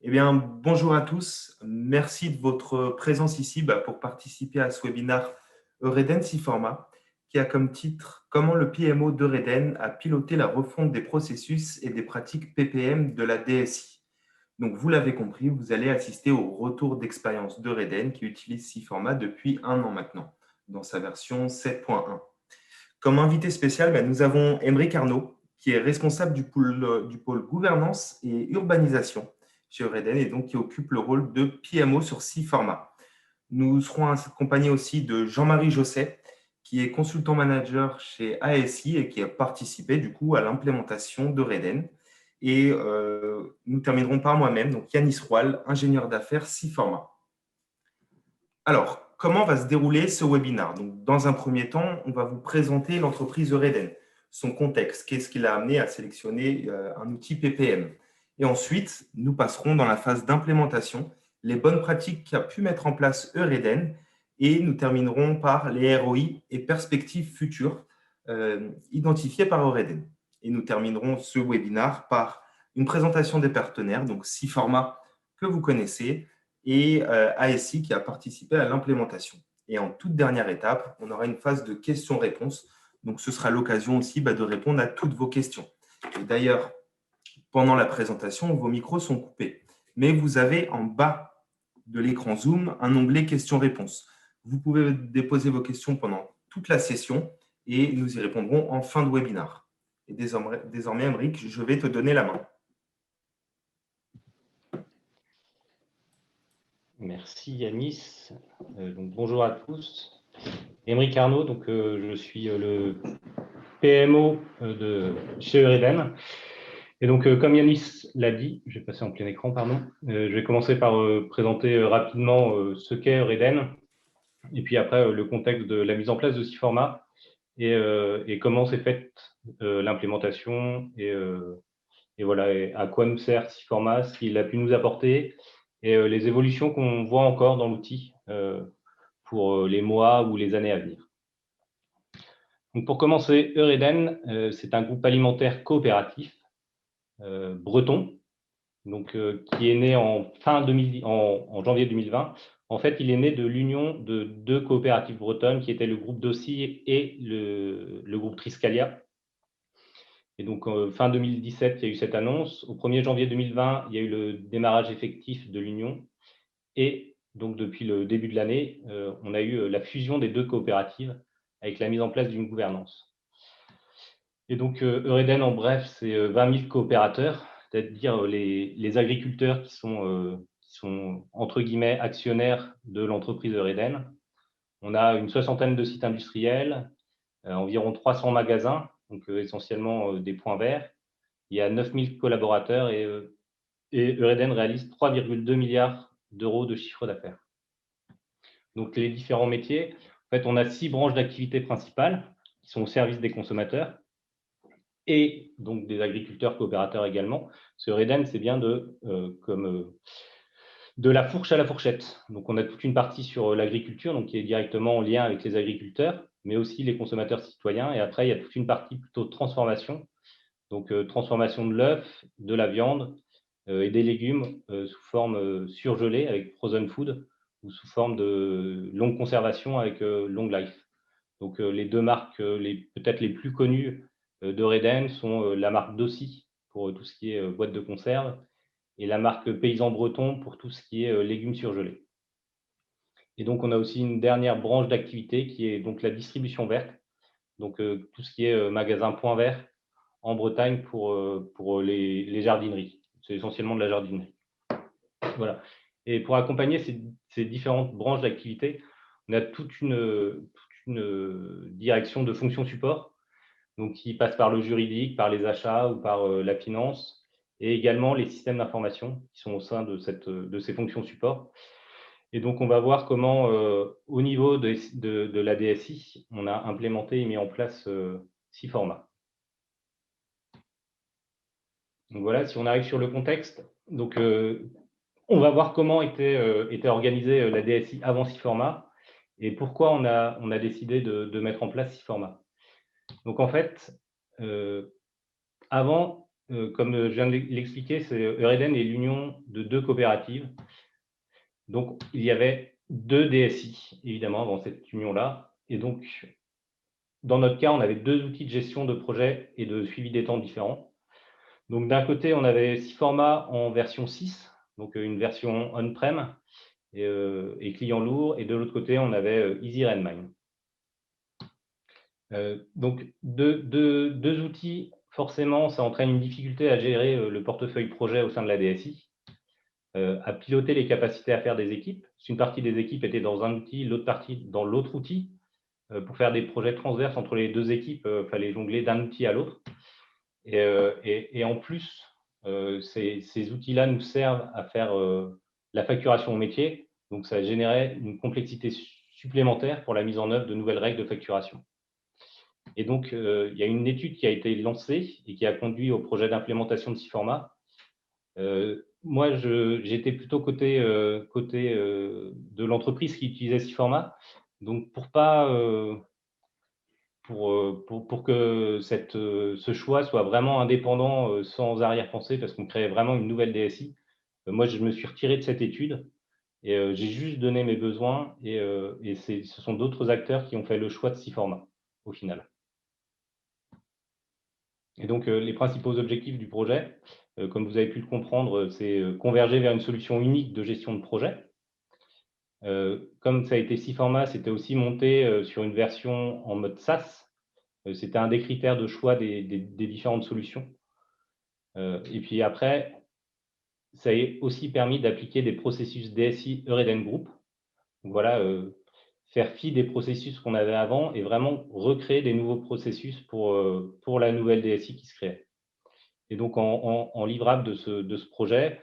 Eh bien, bonjour à tous. Merci de votre présence ici pour participer à ce webinaire Eureden Siforma qui a comme titre « Comment le PMO d'Eureden a piloté la refonte des processus et des pratiques PPM de la DSI ». Donc, vous l'avez compris, vous allez assister au retour d'expérience d'Eureden qui utilise Siforma depuis 1 an maintenant, dans sa version 7.1. Comme invité spécial, nous avons Aymeric Arnaud, qui est responsable du pôle gouvernance et urbanisation chez Eureden et donc qui occupe le rôle de PMO sur Siforma. Nous serons accompagnés aussi de Jean-Marie Josset, qui est consultant manager chez ASI et qui a participé du coup à l'implémentation d'Eureden. Et nous terminerons par moi-même, donc Yanis Roal, ingénieur d'affaires Siforma. Alors, comment va se dérouler ce webinaire? Donc, dans un premier temps, on va vous présenter l'entreprise Eureden, son contexte, qu'est-ce qui l'a amené à sélectionner un outil PPM. Et ensuite, nous passerons dans la phase d'implémentation, les bonnes pratiques qu'a pu mettre en place Eureden, et nous terminerons par les ROI et perspectives futures identifiées par Eureden. Et nous terminerons ce webinaire par une présentation des partenaires, donc 6 formats que vous connaissez, et ASI qui a participé à l'implémentation. Et en toute dernière étape, on aura une phase de questions-réponses. Donc, ce sera l'occasion aussi de répondre à toutes vos questions. Et d'ailleurs, pendant la présentation, vos micros sont coupés. Mais vous avez en bas de l'écran Zoom un onglet questions-réponses. Vous pouvez déposer vos questions pendant toute la session et nous y répondrons en fin de webinaire. Et désormais, Aymeric, je vais te donner la main. Merci Yanis. Donc, bonjour à tous. Aymeric Arnaud, donc, je suis le PMO chez Eureden. Et donc, comme Yanis l'a dit, je vais passer en plein écran, pardon. Je vais commencer par présenter rapidement ce qu'est Eureden, et puis après le contexte de la mise en place de 6 formats et comment s'est faite l'implémentation et voilà, et à quoi nous sert 6 formats, ce qu'il a pu nous apporter et les évolutions qu'on voit encore dans l'outil pour les mois ou les années à venir. Donc pour commencer, Eureden, c'est un groupe alimentaire coopératif breton, donc, qui est né en janvier 2020. En fait, il est né de l'union de 2 coopératives bretonnes qui étaient le groupe Dossi et le groupe Triscalia. Et donc, fin 2017, il y a eu cette annonce. Au 1er janvier 2020, il y a eu le démarrage effectif de l'union. Et donc, depuis le début de l'année, on a eu la fusion des 2 coopératives avec la mise en place d'une gouvernance. Et donc, Eureden, en bref, c'est 20 000 coopérateurs, c'est-à-dire les agriculteurs qui sont, entre guillemets, actionnaires de l'entreprise Eureden. On a une 60aine de sites industriels, environ 300 magasins, donc essentiellement des points verts. Il y a 9 000 collaborateurs et Eureden réalise 3,2 milliards d'euros de chiffre d'affaires. Donc, les différents métiers, en fait, on a 6 branches d'activité principales qui sont au service des consommateurs et donc des agriculteurs coopérateurs également. Ce Eureden, c'est bien de la fourche à la fourchette. Donc, on a toute une partie sur l'agriculture, donc qui est directement en lien avec les agriculteurs, mais aussi les consommateurs citoyens. Et après, il y a toute une partie plutôt transformation. Donc, transformation de l'œuf, de la viande et des légumes sous forme surgelée avec frozen food ou sous forme de longue conservation avec long life. Donc, les 2 marques peut-être les plus connues d'Eureden sont la marque Dossi pour tout ce qui est boîte de conserve et la marque Paysan Breton pour tout ce qui est légumes surgelés. Et donc, on a aussi une dernière branche d'activité qui est donc la distribution verte, donc tout ce qui est magasin point vert en Bretagne pour les jardineries. C'est essentiellement de la jardinerie. Voilà. Et pour accompagner ces différentes branches d'activité, on a toute une direction de fonction support, donc qui passe par le juridique, par les achats ou par la finance, et également les systèmes d'information qui sont au sein de ces fonctions support. Et donc, on va voir comment, au niveau de la DSI, on a implémenté et mis en place 6 formats. Donc voilà, si on arrive sur le contexte, donc on va voir comment était organisée la DSI avant 6 formats et pourquoi on a décidé de mettre en place 6 formats. Donc en fait, avant, comme je viens de l'expliquer, Eureden est l'union de deux coopératives. Donc, il y avait deux DSI, évidemment, dans cette union-là. Et donc, dans notre cas, on avait deux outils de gestion de projet et de suivi des temps différents. Donc, d'un côté, on avait Siforma en version 6, donc une version on-prem et client lourd. Et de l'autre côté, on avait Easy Redmine. Donc, deux outils, forcément, ça entraîne une difficulté à gérer le portefeuille projet au sein de la DSI, à piloter les capacités à faire des équipes. Si une partie des équipes était dans un outil, l'autre partie dans l'autre outil, pour faire des projets transverses entre les deux équipes, il fallait jongler d'un outil à l'autre. Et en plus, ces outils-là nous servent à faire la facturation au métier. Donc, ça générait une complexité supplémentaire pour la mise en œuvre de nouvelles règles de facturation. Et donc, il y a une étude qui a été lancée et qui a conduit au projet d'implémentation de Siforma. Moi, j'étais plutôt côté de l'entreprise qui utilisait Siforma. Donc, pour que ce choix soit vraiment indépendant, sans arrière-pensée, parce qu'on créait vraiment une nouvelle DSI, moi, je me suis retiré de cette étude et j'ai juste donné mes besoins. Et ce sont d'autres acteurs qui ont fait le choix de Siforma, au final. Et donc, les principaux objectifs du projet, comme vous avez pu le comprendre, c'est converger vers une solution unique de gestion de projet. Comme ça a été Siforma, c'était aussi monté sur une version en mode SaaS. C'était un des critères de choix des différentes solutions. Et puis après, ça a aussi permis d'appliquer des processus DSI Eureden Group. Donc voilà, faire fi des processus qu'on avait avant et vraiment recréer des nouveaux processus pour la nouvelle DSI qui se créait. Et donc, en livrable de ce projet,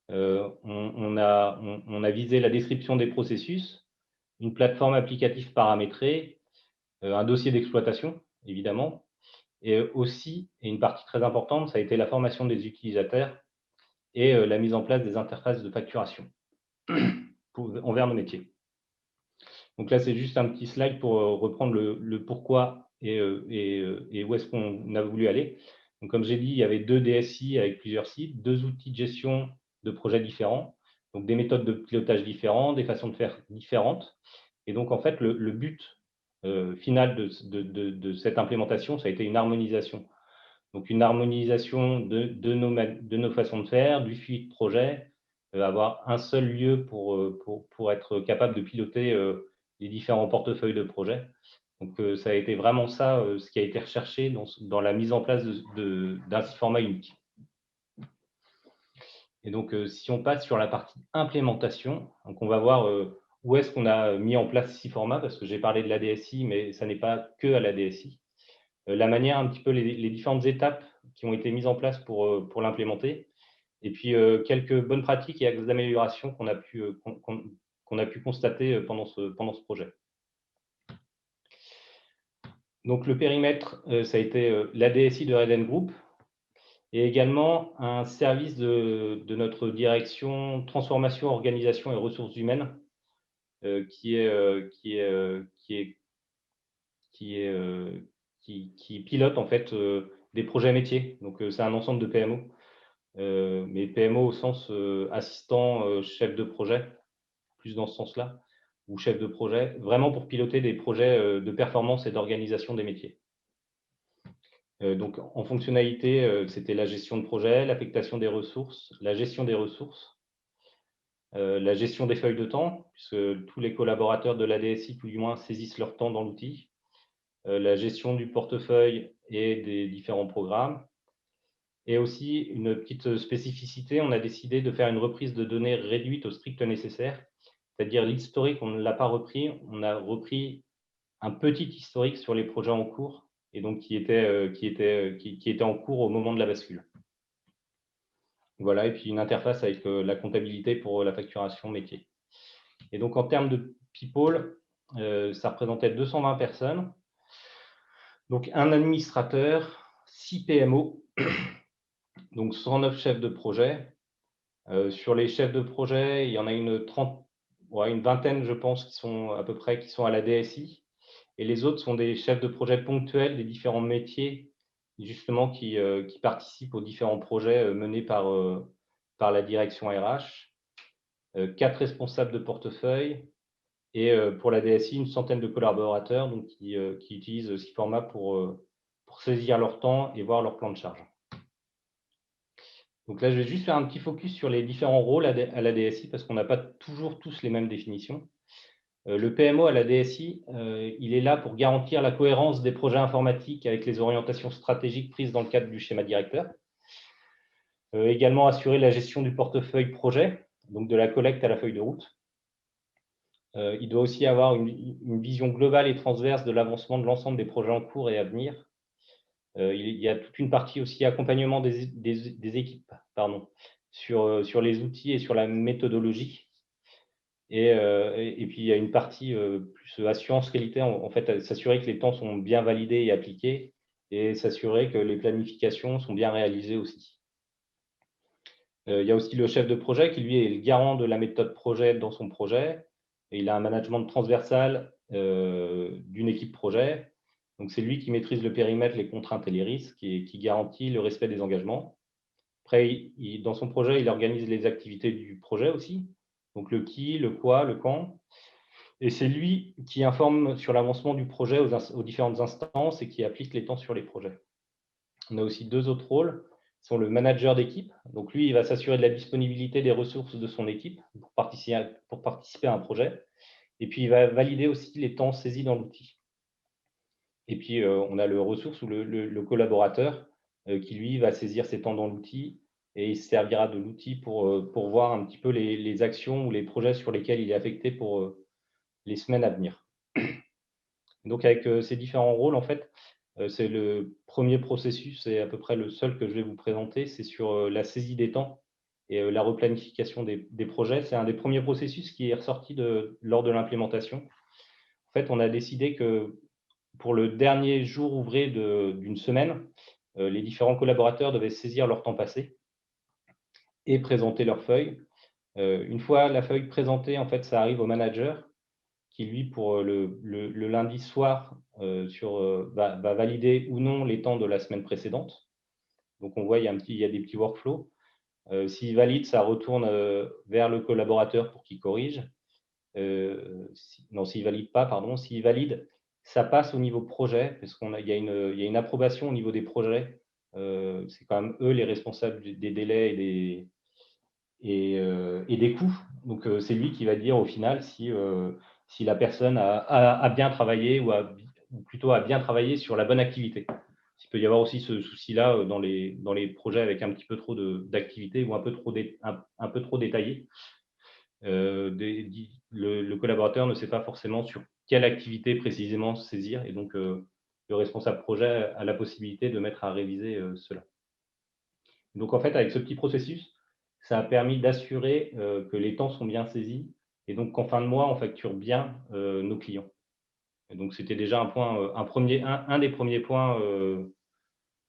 on a visé la description des processus, une plateforme applicative paramétrée, un dossier d'exploitation, évidemment, et aussi, et une partie très importante, ça a été la formation des utilisateurs et la mise en place des interfaces de facturation envers nos métiers. Donc là, c'est juste un petit slide pour reprendre le pourquoi et où est-ce qu'on a voulu aller. Donc, comme j'ai dit, il y avait deux DSI avec plusieurs sites, deux outils de gestion de projets différents, donc des méthodes de pilotage différentes, des façons de faire différentes. Et donc, en fait, le but final de cette implémentation, ça a été une harmonisation. Donc, une harmonisation de nos façons de faire, du suivi de projet, avoir un seul lieu pour être capable de piloter les différents portefeuilles de projet. Donc, ça a été vraiment ça, ce qui a été recherché dans la mise en place d'un format unique. Et donc, si on passe sur la partie implémentation, donc on va voir où est-ce qu'on a mis en place Siforma, parce que j'ai parlé de la DSI, mais ça n'est pas que à la DSI. La manière, un petit peu les différentes étapes qui ont été mises en place pour l'implémenter, et puis quelques bonnes pratiques et axes d'amélioration qu'on a pu constater pendant ce projet. Donc, le périmètre, ça a été la DSI de Eureden Group et également un service de notre direction transformation, organisation et ressources humaines qui pilote en fait des projets métiers. Donc, c'est un ensemble de PMO, mais PMO au sens assistant, chef de projet, plus dans ce sens-là, ou chef de projet, vraiment pour piloter des projets de performance et d'organisation des métiers. Donc, en fonctionnalité, c'était la gestion de projet, l'affectation des ressources, la gestion des ressources, la gestion des feuilles de temps, puisque tous les collaborateurs de la DSI, tout du moins, saisissent leur temps dans l'outil, la gestion du portefeuille et des différents programmes. Et aussi, une petite spécificité, on a décidé de faire une reprise de données réduite au strict nécessaire, c'est-à-dire l'historique, on ne l'a pas repris, on a repris un petit historique sur les projets en cours et donc qui était en cours au moment de la bascule. Voilà, et puis une interface avec la comptabilité pour la facturation métier. Et donc, en termes de people, ça représentait 220 personnes. Donc, un administrateur, 6 PMO, donc 109 chefs de projet. Sur les chefs de projet, il y en a une vingtaine, je pense, qui sont à peu près qui sont à la DSI. Et les autres sont des chefs de projet ponctuels des différents métiers justement qui participe aux différents projets menés par la direction RH, 4 responsables de portefeuille et pour la DSI, une centaine de collaborateurs donc, qui utilisent Siforma pour saisir leur temps et voir leur plan de charge. Donc là, je vais juste faire un petit focus sur les différents rôles à la DSI parce qu'on n'a pas toujours tous les mêmes définitions. Le PMO à la DSI, il est là pour garantir la cohérence des projets informatiques avec les orientations stratégiques prises dans le cadre du schéma directeur. Également assurer la gestion du portefeuille projet, donc de la collecte à la feuille de route. Il doit aussi avoir une vision globale et transverse de l'avancement de l'ensemble des projets en cours et à venir. Il y a toute une partie aussi accompagnement des équipes sur les outils et sur la méthodologie. Et puis, il y a une partie plus assurance qualité, en fait, s'assurer que les temps sont bien validés et appliqués et s'assurer que les planifications sont bien réalisées aussi. Il y a aussi le chef de projet qui, lui, est le garant de la méthode projet dans son projet. Et il a un management transversal d'une équipe projet. Donc, c'est lui qui maîtrise le périmètre, les contraintes et les risques et qui garantit le respect des engagements. Après, dans son projet, il organise les activités du projet aussi. Donc, le qui, le quoi, le quand. Et c'est lui qui informe sur l'avancement du projet aux différentes instances et qui applique les temps sur les projets. On a aussi 2 autres rôles, qui sont le manager d'équipe. Donc lui, il va s'assurer de la disponibilité des ressources de son équipe pour participer à un projet. Et puis, il va valider aussi les temps saisis dans l'outil. Et puis, on a le ressource ou le collaborateur qui, lui, va saisir ses temps dans l'outil et il se servira de l'outil pour voir un petit peu les actions ou les projets sur lesquels il est affecté pour les semaines à venir. Donc, avec ces différents rôles, en fait, c'est le premier processus et à peu près le seul que je vais vous présenter, c'est sur la saisie des temps et la replanification des projets. C'est un des premiers processus qui est ressorti lors de l'implémentation. En fait, on a décidé que pour le dernier jour ouvré d'une semaine, les différents collaborateurs devaient saisir leur temps passé et présenter leur feuille. Une fois la feuille présentée, en fait, ça arrive au manager qui, lui, pour le lundi soir, va valider ou non les temps de la semaine précédente. Donc, on voit, il y a des petits workflows. S'il valide, ça retourne vers le collaborateur pour qu'il corrige. S'il ne valide pas, pardon. S'il valide, ça passe au niveau projet, parce qu'il y a une approbation au niveau des projets. C'est quand même eux les responsables des délais et des coûts. Donc, c'est lui qui va dire au final si la personne a bien travaillé ou plutôt a bien travaillé sur la bonne activité. Il peut y avoir aussi ce souci-là dans les projets avec un petit peu trop d'activité ou un peu trop détaillé. Le collaborateur ne sait pas forcément sur quelle activité précisément saisir et donc le responsable projet a la possibilité de mettre à réviser cela. Donc en fait, avec ce petit processus, ça a permis d'assurer que les temps sont bien saisis et donc qu'en fin de mois, on facture bien nos clients. Et donc c'était déjà un des premiers points,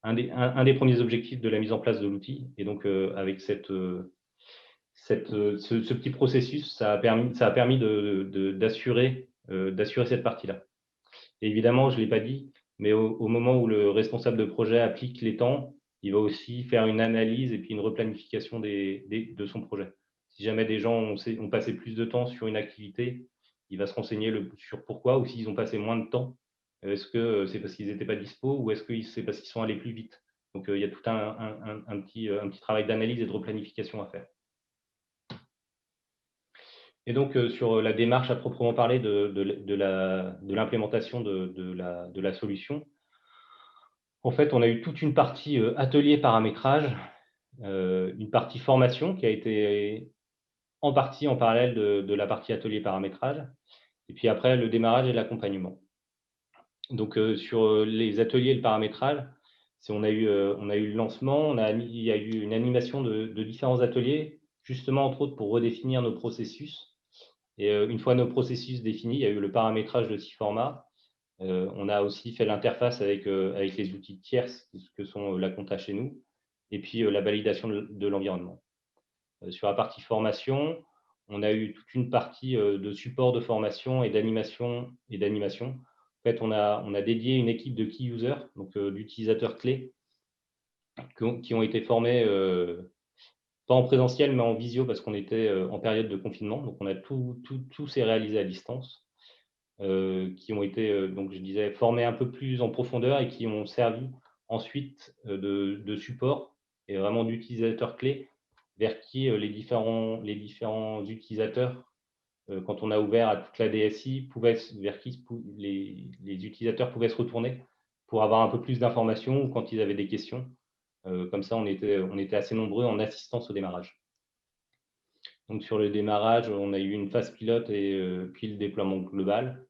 un des premiers objectifs de la mise en place de l'outil. Et donc avec ce petit processus, ça a permis d'assurer cette partie-là. Et évidemment, je ne l'ai pas dit, mais au moment où le responsable de projet applique les temps, il va aussi faire une analyse et puis une replanification de son projet. Si jamais des gens ont passé plus de temps sur une activité, il va se renseigner sur pourquoi, ou s'ils ont passé moins de temps. Est-ce que c'est parce qu'ils n'étaient pas dispo ou est-ce que c'est parce qu'ils sont allés plus vite? Donc, il y a tout un petit travail d'analyse et de replanification à faire. Et donc, sur la démarche à proprement parler de l'implémentation de la solution, en fait, on a eu toute une partie atelier paramétrage, une partie formation qui a été en partie en parallèle de la partie atelier paramétrage, et puis après, le démarrage et l'accompagnement. Donc, sur les ateliers et le paramétrage, on a eu le lancement, il y a eu une animation de différents ateliers, justement, entre autres, pour redéfinir nos processus. Et une fois nos processus définis, il y a eu le paramétrage de Siforma. On a aussi fait l'interface avec les outils tierces que sont la compta chez nous, et puis la validation de l'environnement. Sur la partie formation, on a eu toute une partie de support de formation et d'animation. En fait, on a dédié une équipe de key users, donc d'utilisateurs clés, qui ont été formés, pas en présentiel, mais en visio, parce qu'on était en période de confinement. Donc, on a tout s'est réalisé à distance, qui ont été, donc je disais, formés un peu plus en profondeur et qui ont servi ensuite de support et vraiment d'utilisateurs clés vers qui les différents utilisateurs, quand on a ouvert à toute la DSI, vers qui les utilisateurs pouvaient se retourner pour avoir un peu plus d'informations ou quand ils avaient des questions. Comme ça, on était assez nombreux en assistance au démarrage. Donc, sur le démarrage, on a eu une phase pilote et puis le déploiement global.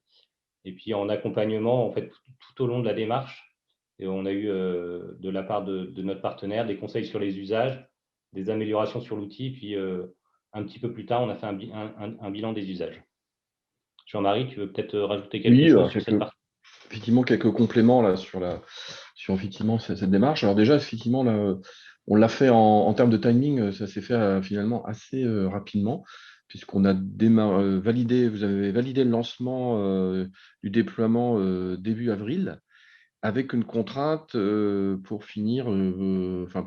Et puis, en accompagnement, en fait, tout au long de la démarche, et on a eu de la part de notre partenaire des conseils sur les usages, des améliorations sur l'outil, puis un petit peu plus tard, on a fait un bilan des usages. Jean-Marie, tu veux peut-être rajouter quelque chose sur cette partie? Effectivement, quelques compléments là, sur effectivement, cette démarche. Alors déjà, effectivement, là, on l'a fait en termes de timing, ça s'est fait finalement assez rapidement, puisqu'on a validé, vous avez validé le lancement du déploiement début avril, avec une contrainte pour finir,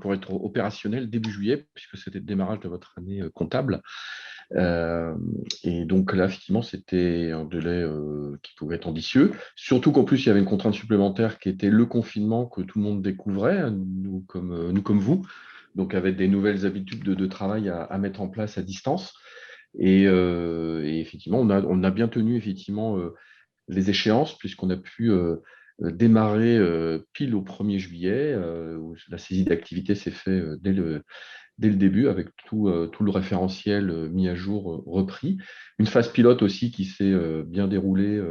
pour être opérationnel début juillet, puisque c'était le démarrage de votre année comptable. Et donc là, effectivement, c'était un délai qui pouvait être ambitieux, surtout qu'en plus, il y avait une contrainte supplémentaire qui était le confinement que tout le monde découvrait, nous comme vous, donc avec des nouvelles habitudes de travail à mettre en place à distance. Et effectivement, on a bien tenu effectivement les échéances, puisqu'on a pu démarrer pile au 1er juillet, où la saisie d'activité s'est faite dès le début, avec tout le référentiel mis à jour, repris. Une phase pilote aussi qui s'est bien déroulée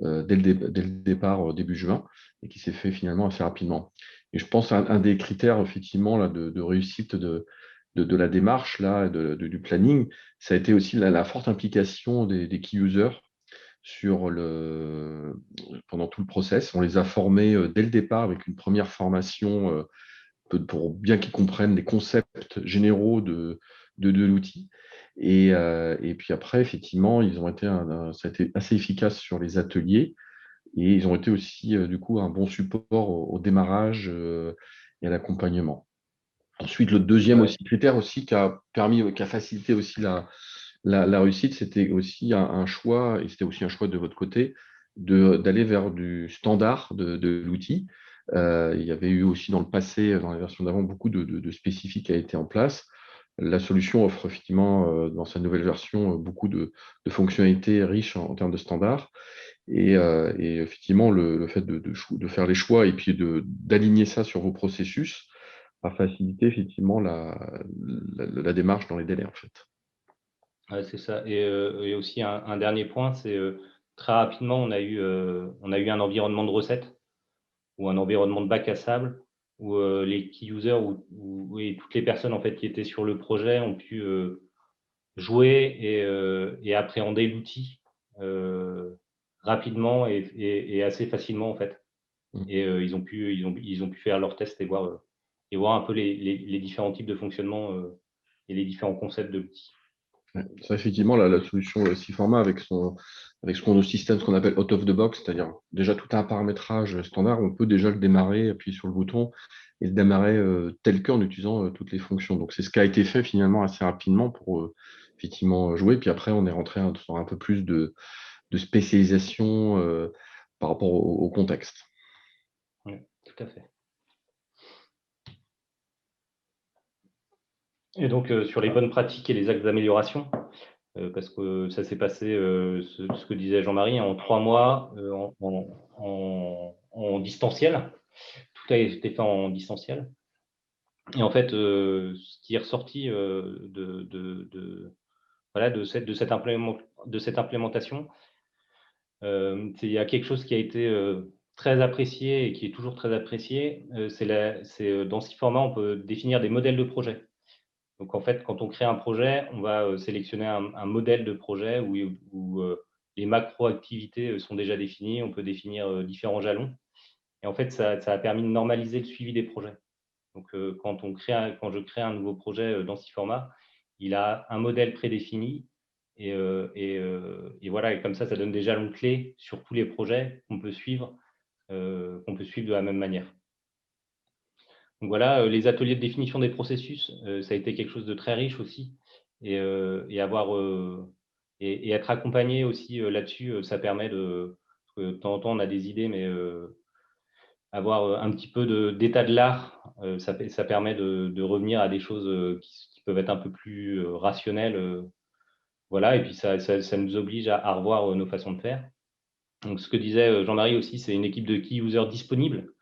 dès le départ, début juin, et qui s'est fait finalement assez rapidement. Et je pense un des critères, effectivement, là, de réussite de la démarche, là, du planning, ça a été aussi la forte implication des key users pendant tout le process. On les a formés dès le départ avec une première formation pour bien qu'ils comprennent les concepts généraux de l'outil. Et puis après, effectivement, ça a été assez efficace sur les ateliers, et ils ont été aussi, du coup, un bon support au démarrage et à l'accompagnement. Ensuite, le deuxième aussi critère aussi qui a facilité aussi la réussite, c'était aussi un choix, et c'était aussi un choix de votre côté, d'aller vers du standard de l'outil. Il y avait eu aussi dans le passé, dans la version d'avant, beaucoup de spécifiques qui a été en place. La solution offre effectivement, dans sa nouvelle version, beaucoup de fonctionnalités riches en termes de standards. Et effectivement, le fait de faire les choix et puis d'aligner ça sur vos processus a facilité effectivement la démarche dans les délais, en fait. Ouais, c'est ça. Et aussi un dernier point, c'est très rapidement, on a eu un environnement de recettes ou un environnement de bac à sable où les key users et toutes les personnes en fait qui étaient sur le projet ont pu jouer et appréhender l'outil rapidement et assez facilement en fait. Et ils ont pu faire leurs tests et voir un peu les différents types de fonctionnement et les différents concepts de l'outil. Ça, effectivement, la solution Siforma avec ce système, ce qu'on appelle out of the box, c'est-à-dire déjà tout un paramétrage standard, on peut déjà le démarrer, appuyer sur le bouton et le démarrer tel quel en utilisant toutes les fonctions. Donc, c'est ce qui a été fait finalement assez rapidement pour effectivement jouer. Puis après, on est rentré sur un peu plus de spécialisation par rapport au contexte. Oui, tout à fait. Et donc, sur les bonnes pratiques et les axes d'amélioration, parce que ça s'est passé, ce que disait Jean-Marie, en 3 mois en distanciel. Tout a été fait en distanciel. Et en fait, ce qui est ressorti de cette implémentation, il y a quelque chose qui a été très apprécié et qui est toujours très apprécié. Dans Siforma, on peut définir des modèles de projet. Donc, en fait, quand on crée un projet, on va sélectionner un modèle de projet où les macro-activités sont déjà définies. On peut définir différents jalons. Et en fait, ça a permis de normaliser le suivi des projets. Donc, quand je crée un nouveau projet dans Siforma, il a un modèle prédéfini. Et voilà, et comme ça donne des jalons clés sur tous les projets qu'on peut suivre de la même manière. Donc voilà, les ateliers de définition des processus, ça a été quelque chose de très riche aussi. Et être accompagné aussi là-dessus, ça permet de… Parce que de temps en temps, on a des idées, mais avoir un petit peu d'état de l'art, ça permet de revenir à des choses qui peuvent être un peu plus rationnelles. Voilà, et puis ça nous oblige à revoir nos façons de faire. Donc, ce que disait Jean-Marie aussi, c'est une équipe de key users disponible.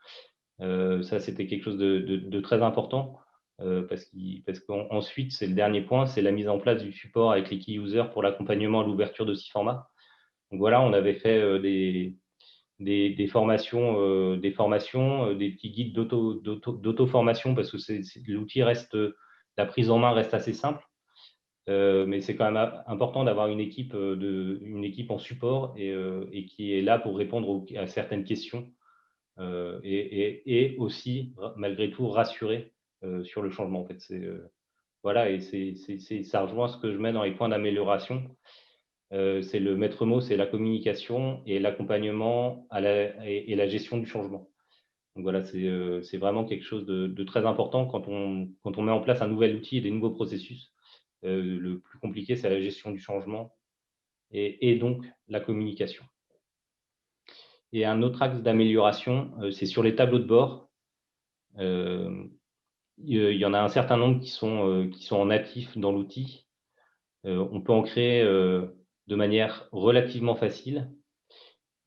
Ça, c'était quelque chose de très important parce qu'ensuite, c'est le dernier point, c'est la mise en place du support avec les key users pour l'accompagnement à l'ouverture de 6 formats. Donc voilà, on avait fait des formations, des petits guides d'auto-formation parce que l'outil reste, la prise en main reste assez simple. Mais c'est quand même important d'avoir une équipe en support et qui est là pour répondre à certaines questions et aussi, malgré tout, rassurer sur le changement. En fait, voilà, et ça rejoint ce que je mets dans les points d'amélioration. C'est le maître mot, c'est la communication et l'accompagnement et la gestion du changement. Donc voilà, c'est vraiment quelque chose de très important quand on met en place un nouvel outil et des nouveaux processus. Le plus compliqué, c'est la gestion du changement et donc la communication. Et un autre axe d'amélioration, c'est sur les tableaux de bord. Il y en a un certain nombre qui sont en natif dans l'outil. On peut en créer de manière relativement facile.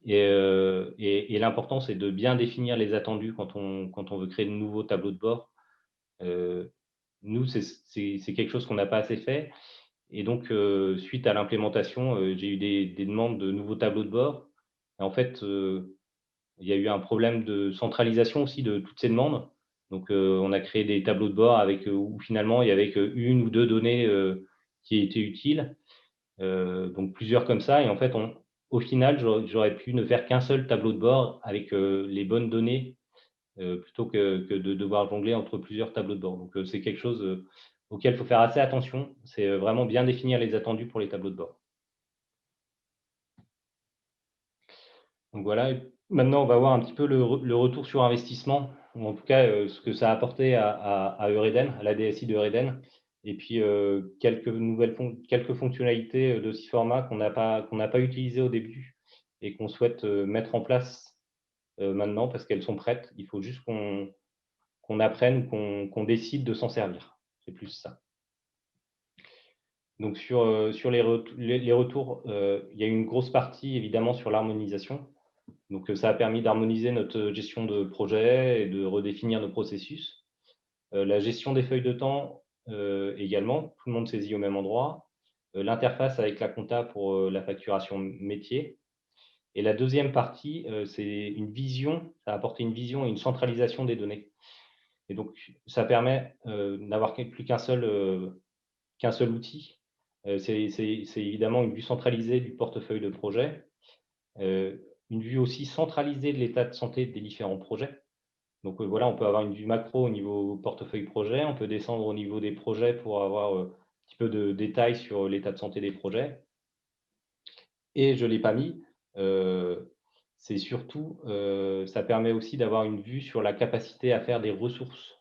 Et l'important, c'est de bien définir les attendus quand on veut créer de nouveaux tableaux de bord. Nous, c'est quelque chose qu'on n'a pas assez fait. Et donc, suite à l'implémentation, j'ai eu des demandes de nouveaux tableaux de bord. Et en fait, il y a eu un problème de centralisation aussi de toutes ces demandes. Donc, on a créé des tableaux de bord où finalement, il y avait une ou deux données qui étaient utiles. Donc, plusieurs comme ça. Et en fait, au final, j'aurais pu ne faire qu'un seul tableau de bord avec les bonnes données plutôt que de devoir jongler entre plusieurs tableaux de bord. Donc, c'est quelque chose auquel il faut faire assez attention. C'est vraiment bien définir les attendus pour les tableaux de bord. Donc voilà, maintenant on va voir un petit peu le retour sur investissement, ou en tout cas ce que ça a apporté à Eureden, à la DSI de Eureden, et puis quelques fonctionnalités de ce format qu'on n'a pas utilisées au début et qu'on souhaite mettre en place maintenant parce qu'elles sont prêtes. Il faut juste qu'on apprenne, qu'on décide de s'en servir. C'est plus ça. Donc sur les retours, il y a une grosse partie évidemment sur l'harmonisation. Donc, ça a permis d'harmoniser notre gestion de projet et de redéfinir nos processus. La gestion des feuilles de temps également, tout le monde saisit au même endroit. L'interface avec la compta pour la facturation métier. Et la deuxième partie, c'est une vision, ça a apporté une vision et une centralisation des données. Et donc, ça permet d'avoir plus qu'un seul outil. C'est évidemment une vue centralisée du portefeuille de projet. Une vue aussi centralisée de l'état de santé des différents projets. Donc voilà, on peut avoir une vue macro au niveau portefeuille projet, on peut descendre au niveau des projets pour avoir un petit peu de détails sur l'état de santé des projets. Et je ne l'ai pas mis, c'est surtout, ça permet aussi d'avoir une vue sur la capacité à faire des ressources.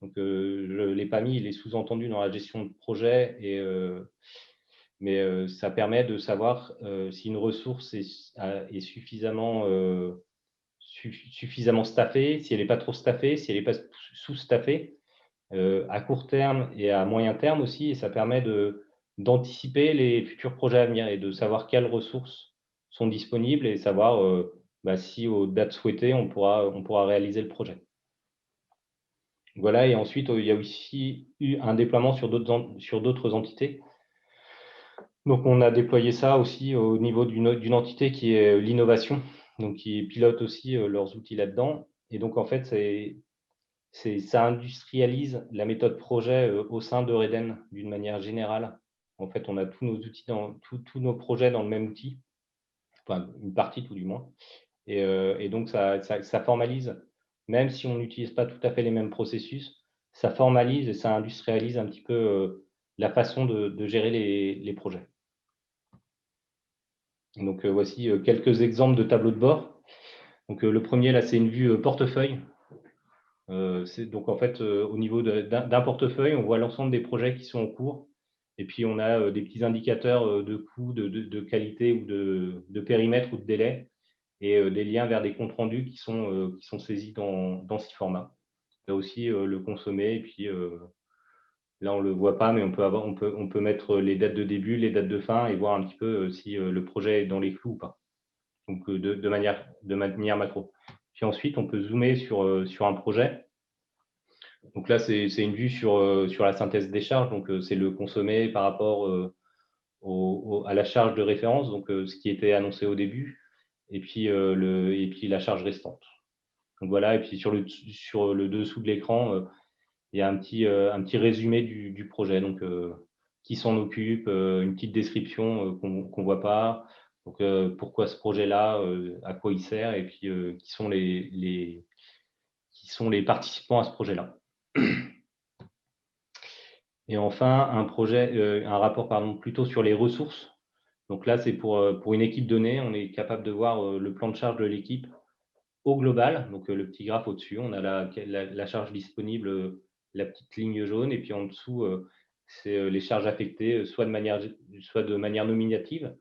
Donc je ne l'ai pas mis, il est sous-entendu dans la gestion de projet mais ça permet de savoir si une ressource est suffisamment staffée, si elle n'est pas trop staffée, si elle n'est pas sous-staffée, à court terme et à moyen terme aussi. Et ça permet d'anticiper les futurs projets à venir et de savoir quelles ressources sont disponibles et savoir si aux dates souhaitées, on pourra réaliser le projet. Voilà, et ensuite, il y a aussi eu un déploiement sur d'autres entités. Donc, on a déployé ça aussi au niveau d'une entité qui est l'innovation, donc qui pilote aussi leurs outils là-dedans. Et donc, en fait, ça industrialise la méthode projet au sein d'Eureden d'une manière générale. En fait, on a tous nos outils, tous nos projets dans le même outil, enfin une partie tout du moins. Et donc, ça formalise, même si on n'utilise pas tout à fait les mêmes processus, ça formalise et ça industrialise un petit peu la façon de gérer les projets. Donc, voici quelques exemples de tableaux de bord. Donc, le premier, là, c'est une vue portefeuille. Donc, en fait, au niveau d'un portefeuille, on voit l'ensemble des projets qui sont en cours. Et puis, on a des petits indicateurs de coût, de qualité ou de périmètre ou de délai, et des liens vers des comptes rendus qui sont saisis dans SIForma. Là aussi, le consommer. Et puis, là, on ne le voit pas, mais on peut mettre les dates de début, les dates de fin et voir un petit peu si le projet est dans les clous ou pas. Donc, de manière macro. Puis ensuite, on peut zoomer sur un projet. Donc là, c'est une vue sur la synthèse des charges. Donc, c'est le consommé par rapport à la charge de référence, donc ce qui était annoncé au début, et puis la charge restante. Donc voilà, et puis sur le dessous de l'écran, il y a un petit résumé du projet. Donc, qui s'en occupe, une petite description qu'on ne voit pas. Donc, pourquoi ce projet-là, à quoi il sert, et puis qui sont les participants à ce projet-là. Et enfin, un rapport plutôt sur les ressources. Donc là, c'est pour une équipe donnée, on est capable de voir le plan de charge de l'équipe au global. Donc le petit graphe au-dessus, on a la charge disponible, la petite ligne jaune, et puis en dessous, c'est les charges affectées, soit de manière nominative.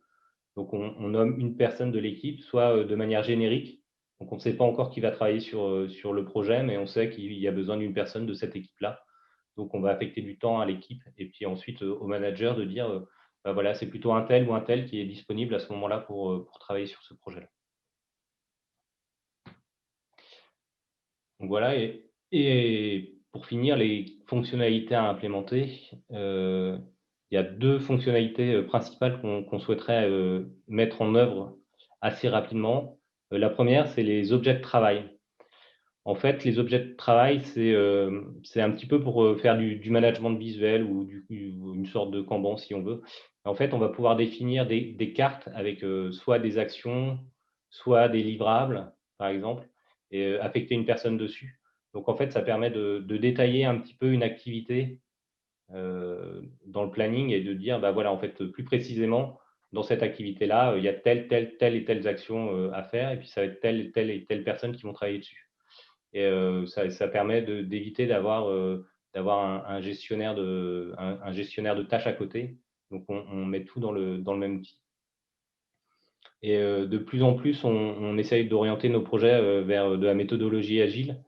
Donc on nomme une personne de l'équipe, soit de manière générique. Donc on ne sait pas encore qui va travailler sur le projet, mais on sait qu'il y a besoin d'une personne de cette équipe-là. Donc, on va affecter du temps à l'équipe, et puis ensuite au manager de dire bah voilà, c'est plutôt un tel ou un tel qui est disponible à ce moment-là pour travailler sur ce projet-là. Donc voilà, et pour finir, les fonctionnalités à implémenter, il y a deux fonctionnalités principales qu'on souhaiterait mettre en œuvre assez rapidement. La première, c'est les objets de travail. En fait, les objets de travail, c'est un petit peu pour faire du management visuel ou une sorte de Kanban, si on veut. En fait, on va pouvoir définir des cartes avec soit des actions, soit des livrables, par exemple, et affecter une personne dessus. Donc, en fait, ça permet de détailler un petit peu une activité dans le planning et de dire, bah voilà, en fait, plus précisément, dans cette activité-là, il y a telle et telles actions à faire, et puis ça va être telle et telle personne qui vont travailler dessus. Et ça permet d'éviter d'avoir un gestionnaire de tâches à côté. Donc, on met tout dans le même outil. Et de plus en plus, on essaye d'orienter nos projets vers de la méthodologie agile.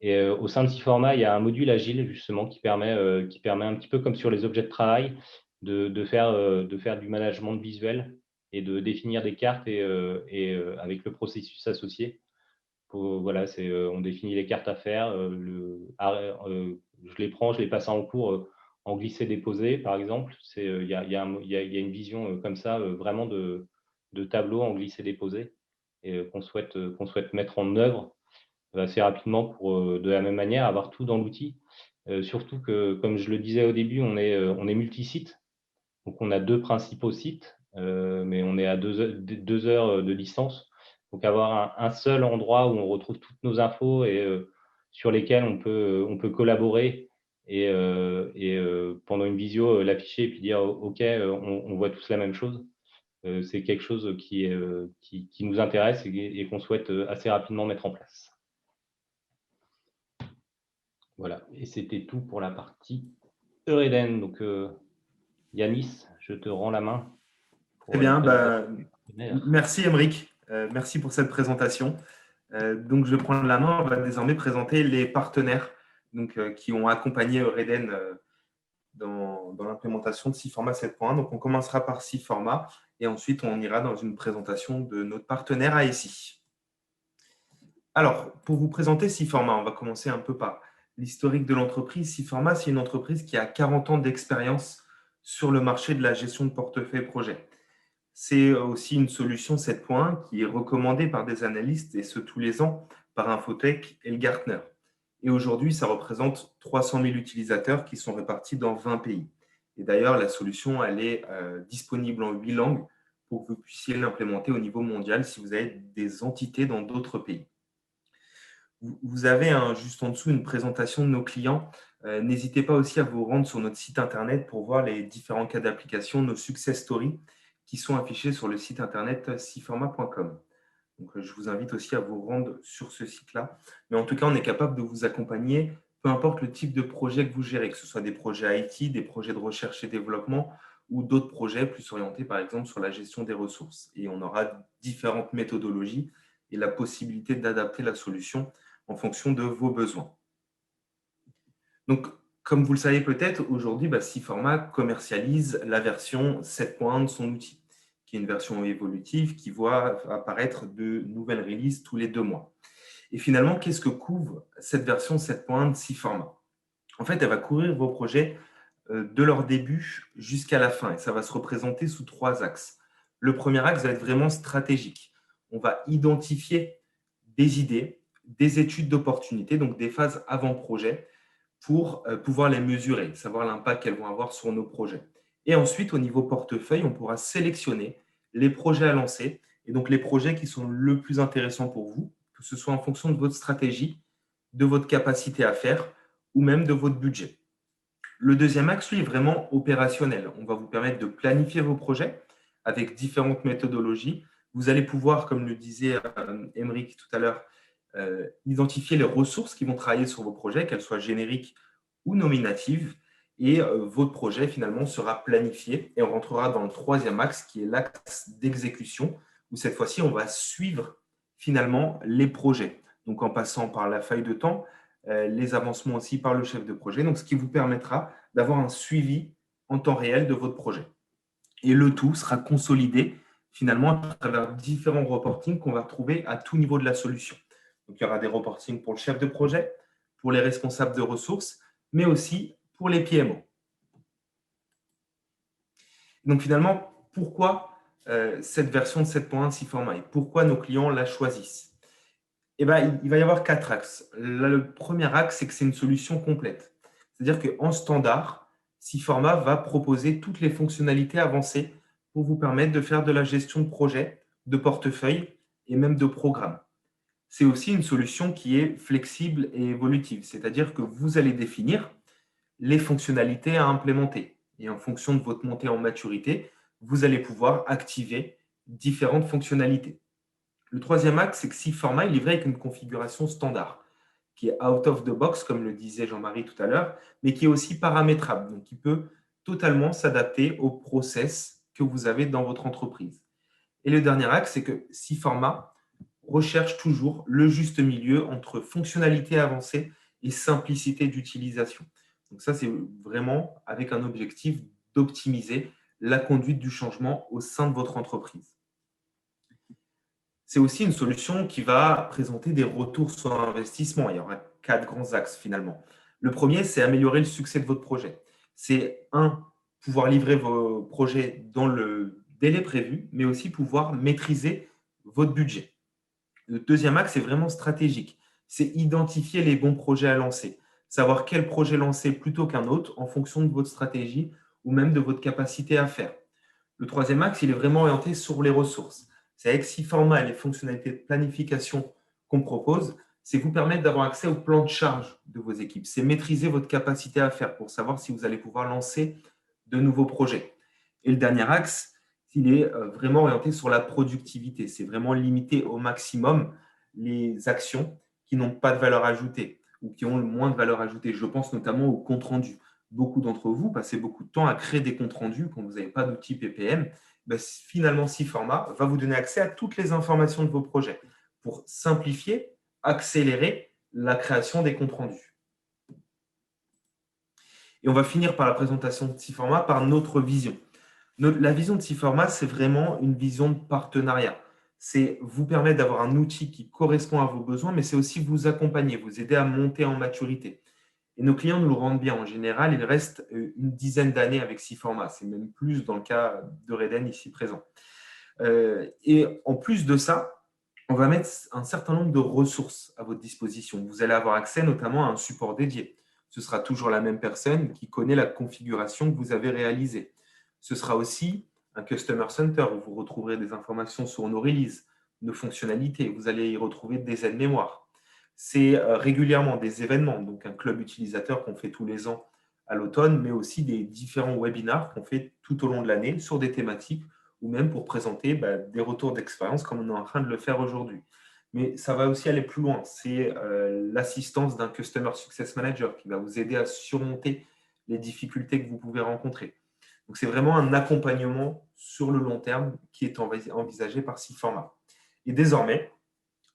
Et au sein de SIForma, il y a un module agile, justement, qui permet un petit peu comme sur les objets de travail, de faire du management visuel et de définir des cartes et avec le processus associé. Voilà, on définit les cartes à faire, je les prends, je les passe en cours en glisser-déposer, par exemple. Il y a une vision comme ça, vraiment de tableau en glisser-déposer, et qu'on souhaite mettre en œuvre assez rapidement pour, de la même manière, avoir tout dans l'outil. Surtout que, comme je le disais au début, on est multi-site. Donc, on a deux principaux sites, mais on est à 2 heures de distance. Donc, avoir un seul endroit où on retrouve toutes nos infos et sur lesquels on peut collaborer et pendant une visio, l'afficher et puis dire OK, on voit tous la même chose. C'est quelque chose qui nous intéresse et qu'on souhaite assez rapidement mettre en place. Voilà, et c'était tout pour la partie Eureden. Donc, Yanis, je te rends la main. Très bien, merci Émeric, merci pour cette présentation. Donc, je prends la main, on va désormais présenter les partenaires qui ont accompagné Eureden dans l'implémentation de SIForma 7.1. Donc, on commencera par SIForma et ensuite on ira dans une présentation de notre partenaire ASI. Alors, pour vous présenter SIForma, on va commencer un peu par l'historique de l'entreprise. SIForma, c'est une entreprise qui a 40 ans d'expérience sur le marché de la gestion de portefeuille projet. C'est aussi une solution 7.1 qui est recommandée par des analystes, et ce tous les ans, par Infotech et le Gartner. Et aujourd'hui, ça représente 300 000 utilisateurs qui sont répartis dans 20 pays. Et d'ailleurs, la solution, elle est disponible en 8 langues pour que vous puissiez l'implémenter au niveau mondial si vous avez des entités dans d'autres pays. Vous avez juste en dessous une présentation de nos clients. N'hésitez pas aussi à vous rendre sur notre site internet pour voir les différents cas d'application, nos success stories qui sont affichés sur le site internet siforma.com. Donc, je vous invite aussi à vous rendre sur ce site-là. Mais en tout cas, on est capable de vous accompagner, peu importe le type de projet que vous gérez, que ce soit des projets IT, des projets de recherche et développement ou d'autres projets plus orientés, par exemple, sur la gestion des ressources. Et on aura différentes méthodologies et la possibilité d'adapter la solution en fonction de vos besoins. Donc, comme vous le savez peut-être, aujourd'hui, Siforma commercialise la version 7.1 de son outil, qui est une version évolutive qui voit apparaître de nouvelles releases tous les 2 mois. Et finalement, qu'est-ce que couvre cette version 7.1 de Siforma? En fait, elle va couvrir vos projets de leur début jusqu'à la fin, et ça va se représenter sous 3 axes. Le premier axe va être vraiment stratégique. On va identifier des idées, des études d'opportunité, donc des phases avant-projet, pour pouvoir les mesurer, savoir l'impact qu'elles vont avoir sur nos projets. Et ensuite, au niveau portefeuille, on pourra sélectionner les projets à lancer et donc les projets qui sont le plus intéressants pour vous, que ce soit en fonction de votre stratégie, de votre capacité à faire ou même de votre budget. Le deuxième axe, lui, est vraiment opérationnel. On va vous permettre de planifier vos projets avec différentes méthodologies. Vous allez pouvoir, comme le disait Émeric tout à l'heure, identifier les ressources qui vont travailler sur vos projets, qu'elles soient génériques ou nominatives. Et votre projet, finalement, sera planifié. Et on rentrera dans le troisième axe, qui est l'axe d'exécution, où cette fois-ci, on va suivre finalement les projets. Donc, en passant par la feuille de temps, les avancements aussi par le chef de projet. Donc, ce qui vous permettra d'avoir un suivi en temps réel de votre projet. Et le tout sera consolidé finalement à travers différents reportings qu'on va retrouver à tout niveau de la solution. Donc, il y aura des reportings pour le chef de projet, pour les responsables de ressources, mais aussi pour les PMO. Donc, finalement, pourquoi cette version de 7.1 de Siforma et pourquoi nos clients la choisissent? Il va y avoir 4 axes. Là, le premier axe, c'est que c'est une solution complète. C'est-à-dire qu'en standard, Siforma va proposer toutes les fonctionnalités avancées pour vous permettre de faire de la gestion de projet, de portefeuille et même de programme. C'est aussi une solution qui est flexible et évolutive, c'est-à-dire que vous allez définir les fonctionnalités à implémenter. Et en fonction de votre montée en maturité, vous allez pouvoir activer différentes fonctionnalités. Le troisième axe, c'est que Siforma est livré avec une configuration standard, qui est out of the box, comme le disait Jean-Marie tout à l'heure, mais qui est aussi paramétrable, donc qui peut totalement s'adapter au process que vous avez dans votre entreprise. Et le dernier axe, c'est que Siforma recherche toujours le juste milieu entre fonctionnalité avancée et simplicité d'utilisation. Donc ça, c'est vraiment avec un objectif d'optimiser la conduite du changement au sein de votre entreprise. C'est aussi une solution qui va présenter des retours sur investissement. Il y aura 4 grands axes finalement. Le premier, c'est améliorer le succès de votre projet. C'est pouvoir livrer vos projets dans le délai prévu, mais aussi pouvoir maîtriser votre budget. Le deuxième axe est vraiment stratégique. C'est identifier les bons projets à lancer, savoir quel projet lancer plutôt qu'un autre en fonction de votre stratégie ou même de votre capacité à faire. Le troisième axe, il est vraiment orienté sur les ressources. C'est avec Siforma et les fonctionnalités de planification qu'on propose, c'est vous permettre d'avoir accès au plan de charge de vos équipes. C'est maîtriser votre capacité à faire pour savoir si vous allez pouvoir lancer de nouveaux projets. Et le dernier axe, il est vraiment orienté sur la productivité. C'est vraiment limiter au maximum les actions qui n'ont pas de valeur ajoutée ou qui ont le moins de valeur ajoutée. Je pense notamment au compte rendu. Beaucoup d'entre vous passez beaucoup de temps à créer des comptes rendus quand vous n'avez pas d'outil PPM. Finalement, Siforma va vous donner accès à toutes les informations de vos projets pour simplifier, accélérer la création des comptes rendus. Et on va finir par la présentation de Siforma par notre vision. La vision de Siforma, c'est vraiment une vision de partenariat. C'est vous permettre d'avoir un outil qui correspond à vos besoins, mais c'est aussi vous accompagner, vous aider à monter en maturité. Et nos clients nous le rendent bien. En général, ils restent une dizaine d'années avec Siforma. C'est même plus dans le cas de Reden ici présent. Et en plus de ça, on va mettre un certain nombre de ressources à votre disposition. Vous allez avoir accès notamment à un support dédié. Ce sera toujours la même personne qui connaît la configuration que vous avez réalisée. Ce sera aussi un Customer Center où vous retrouverez des informations sur nos releases, nos fonctionnalités. Vous allez y retrouver des aides-mémoires. C'est régulièrement des événements, donc un club utilisateur qu'on fait tous les ans à l'automne, mais aussi des différents webinars qu'on fait tout au long de l'année sur des thématiques ou même pour présenter des retours d'expérience comme on est en train de le faire aujourd'hui. Mais ça va aussi aller plus loin. C'est l'assistance d'un Customer Success Manager qui va vous aider à surmonter les difficultés que vous pouvez rencontrer. Donc, c'est vraiment un accompagnement sur le long terme qui est envisagé par Siforma. Et désormais,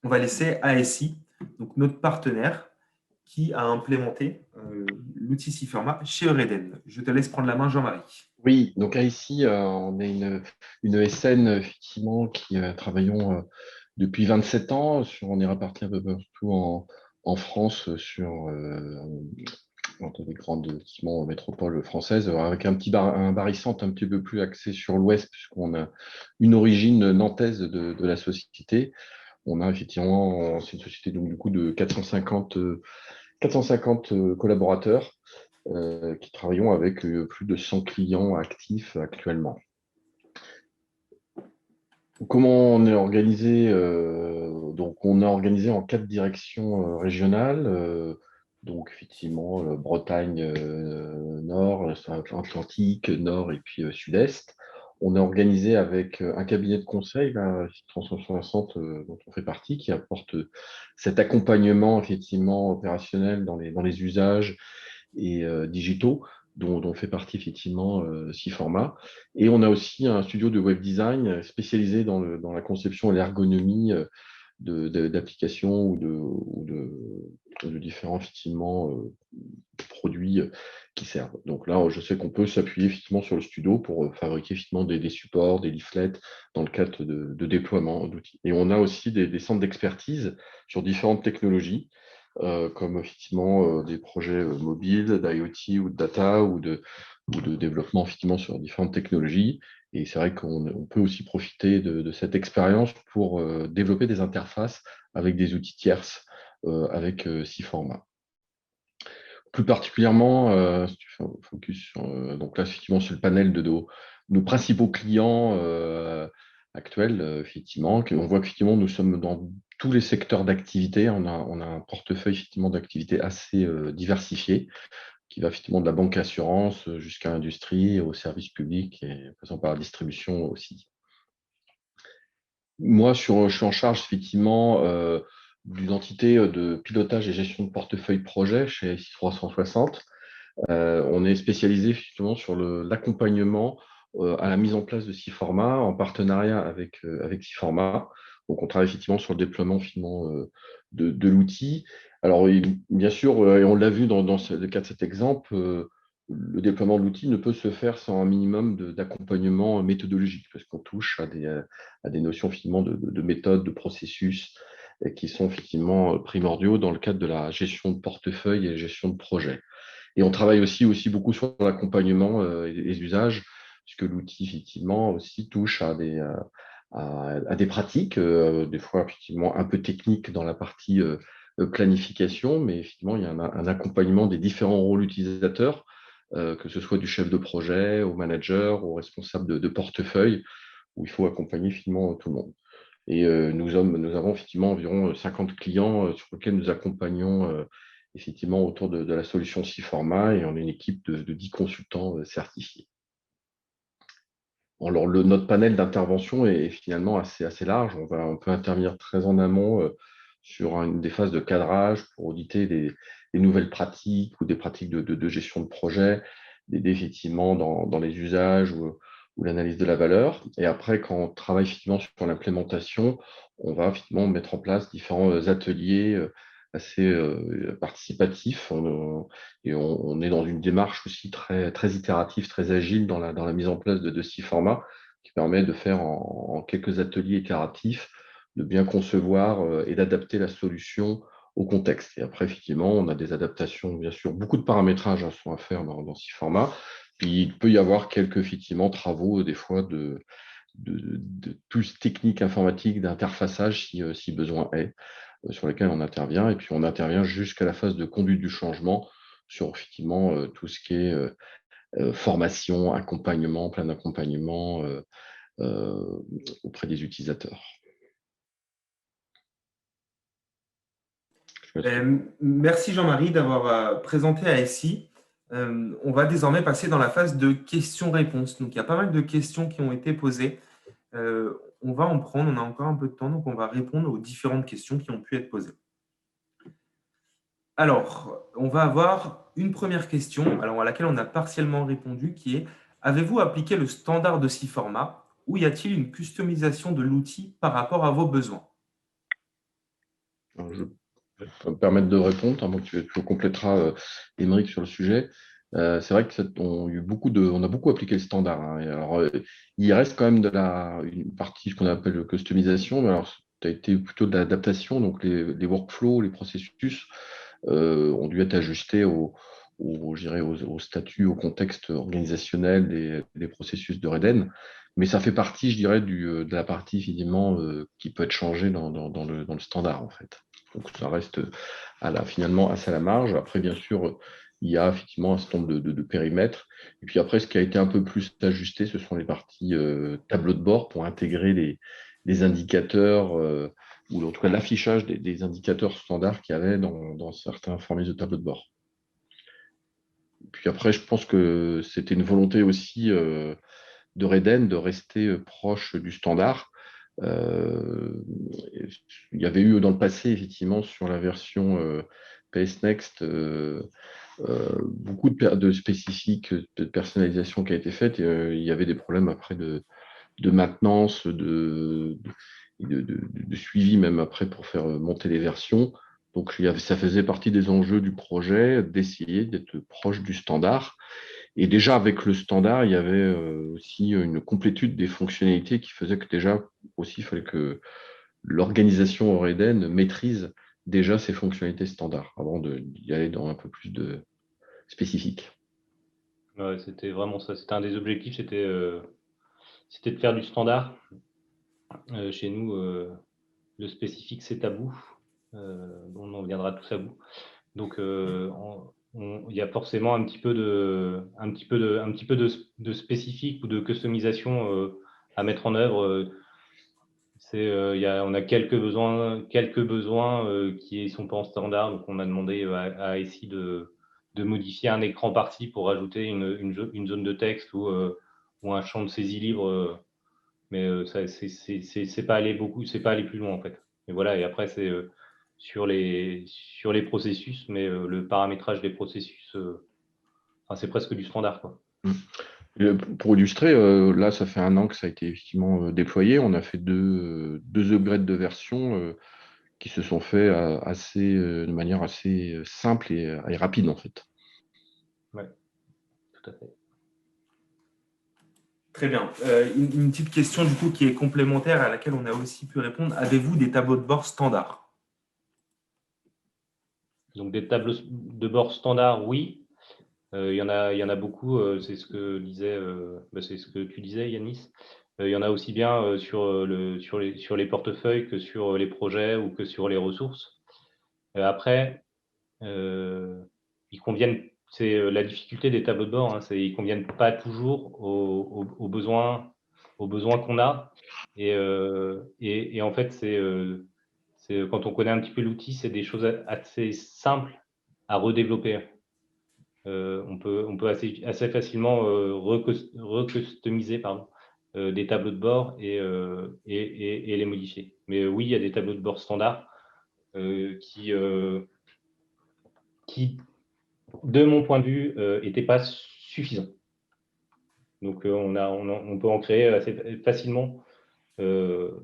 on va laisser ASI, donc notre partenaire, qui a implémenté l'outil Siforma chez Eureden. Je te laisse prendre la main, Jean-Marie. Oui, donc ici, on est une ESN effectivement qui travaillons depuis 27 ans. On est répartis un peu partout en France dans les grandes métropoles françaises, avec un barycentre un petit peu plus axé sur l'Ouest, puisqu'on a une origine nantaise de la société. On a effectivement, c'est une société donc, du coup, de 450 collaborateurs qui travaillons avec plus de 100 clients actifs actuellement. Comment on est organisé donc, on est organisé en 4 directions régionales. Donc, effectivement, Bretagne Nord, Atlantique, Nord et puis Sud-Est. On est organisé avec un cabinet de conseil, Transformation Vincent, dont on fait partie, qui apporte cet accompagnement effectivement opérationnel dans les usages et digitaux, dont fait partie effectivement Siforma. Et on a aussi un studio de web design spécialisé dans la conception et l'ergonomie d'applications ou de différents effectivement, produits qui servent. Donc là, je sais qu'on peut s'appuyer effectivement sur le studio pour fabriquer effectivement des supports, des leaflets dans le cadre de déploiement d'outils. Et on a aussi des centres d'expertise sur différentes technologies, comme effectivement des projets mobiles, d'IoT ou de data ou de développement effectivement sur différentes technologies. Et c'est vrai qu'on peut aussi profiter de cette expérience pour développer des interfaces avec des outils tierces avec Siforma. Plus particulièrement, si tu fais un focus sur, donc là, effectivement, sur le panel de nos principaux clients actuels, effectivement, on voit qu'effectivement, nous sommes dans tous les secteurs d'activité. On a un portefeuille effectivement d'activités assez diversifié, qui va effectivement de la banque assurance jusqu'à l'industrie, au service public et passant par la distribution aussi. Moi, je suis en charge effectivement d'une entité de pilotage et gestion de portefeuille projet chez SI360. On est spécialisé effectivement sur l'accompagnement à la mise en place de Siforma en partenariat avec Siforma. Donc, on travaille effectivement sur le déploiement finalement de l'outil. Alors, bien sûr, et on l'a vu dans le cas de cet exemple, le déploiement de l'outil ne peut se faire sans un minimum d'accompagnement méthodologique, parce qu'on touche à des notions finalement de méthode, de processus, qui sont effectivement primordiaux dans le cadre de la gestion de portefeuille et gestion de projet. Et on travaille aussi beaucoup sur l'accompagnement et les usages, puisque l'outil, effectivement, aussi touche à des pratiques, des fois, effectivement, un peu techniques dans la partie planification, mais effectivement, il y a un accompagnement des différents rôles utilisateurs, que ce soit du chef de projet, au manager, au responsable de portefeuille, où il faut accompagner finalement tout le monde. Et nous avons effectivement environ 50 clients sur lesquels nous accompagnons effectivement autour de la solution Siforma, et on est une équipe de 10 consultants certifiés. Alors, notre panel d'intervention est finalement assez large. On peut intervenir très en amont sur des phases de cadrage pour auditer les nouvelles pratiques ou des pratiques de gestion de projet, d'aider effectivement dans les usages ou l'analyse de la valeur. Et après, quand on travaille effectivement sur l'implémentation, on va effectivement mettre en place différents ateliers assez participatifs. Et on est dans une démarche aussi très itérative, très agile dans la mise en place de Siforma, qui permet de faire en quelques ateliers itératifs, de bien concevoir et d'adapter la solution au contexte. Et après, effectivement, on a des adaptations, bien sûr, beaucoup de paramétrages sont à faire dans Siforma. Puis il peut y avoir quelques effectivement travaux, des fois, de plus techniques informatiques, d'interfaçage si besoin est, sur lesquels on intervient. Et puis on intervient jusqu'à la phase de conduite du changement sur effectivement tout ce qui est formation, accompagnement, plein d'accompagnement auprès des utilisateurs. Merci Jean-Marie d'avoir présenté ASI. On va désormais passer dans la phase de questions-réponses. Donc, il y a pas mal de questions qui ont été posées. On va en prendre, on a encore un peu de temps, donc on va répondre aux différentes questions qui ont pu être posées. Alors, on va avoir une première question à laquelle on a partiellement répondu, qui est: avez-vous appliqué le standard de 6 formats ou y a-t-il une customisation de l'outil par rapport à vos besoins? Alors, je peux me permettre de répondre, avant que tu compléteras, Émeric, sur le sujet. C'est vrai on a beaucoup appliqué le standard, hein. Et alors, il reste quand même une partie, ce qu'on appelle customisation, mais alors, ça a été plutôt de l'adaptation, donc les workflows, les processus ont dû être ajustés je dirais au statut, au contexte organisationnel des processus de Reden. Mais ça fait partie, je dirais, de la partie finalement qui peut être changée dans le standard, en fait. Donc ça reste finalement assez à la marge. Après, bien sûr, il y a effectivement un certain nombre de périmètres. Et puis après, ce qui a été un peu plus ajusté, ce sont les parties tableau de bord pour intégrer les indicateurs, ou en tout cas l'affichage des indicateurs standards qu'il y avait dans certains formats de tableau de bord. Puis après, je pense que c'était une volonté aussi de Reden de rester proche du standard. Il y avait eu dans le passé, effectivement, sur la version PS Next, beaucoup de spécifiques, de personnalisation qui a été faite. Et, il y avait des problèmes après de maintenance, de suivi même après pour faire monter les versions. Donc ça faisait partie des enjeux du projet d'essayer d'être proche du standard. Et déjà avec le standard, il y avait aussi une complétude des fonctionnalités qui faisait que déjà aussi il fallait que l'organisation Oreden maîtrise déjà ces fonctionnalités standards avant d'y aller dans un peu plus de spécifique. Ouais, c'était vraiment ça. C'était un des objectifs, c'était de faire du standard. Chez nous, le spécifique, c'est tabou. On en viendra tous à bout. Donc, il y a forcément un petit peu de spécifique ou de customisation à mettre en œuvre. On a quelques besoins qui ne sont pas en standard. Donc, on a demandé à essayer de modifier un écran partie pour ajouter une zone de texte ou un champ de saisie libre. Mais c'est pas aller c'est pas aller plus loin en fait. Et voilà. Et après, c'est sur les processus, mais le paramétrage des processus, c'est presque du standard, quoi. Pour illustrer, là, ça fait 1 an que ça a été effectivement déployé. On a fait deux upgrades de version qui se sont faits de manière assez simple et rapide, en fait. Ouais, tout à fait. Très bien. Une petite question du coup qui est complémentaire à laquelle on a aussi pu répondre. Avez-vous des tableaux de bord standards? Donc des tableaux de bord standard, oui. Il y en a beaucoup. C'est ce que tu disais, Yanis. Il y en a aussi bien sur les portefeuilles que sur les projets ou que sur les ressources. Après, ils conviennent. C'est la difficulté des tableaux de bord. Ils conviennent pas toujours aux besoins qu'on a. Et en fait, quand on connaît un petit peu l'outil, c'est des choses assez simples à redévelopper. On peut assez facilement recustomiser des tableaux de bord et les modifier. Mais oui, il y a des tableaux de bord standards qui, de mon point de vue, n'étaient pas suffisants. Donc, on peut en créer assez facilement. De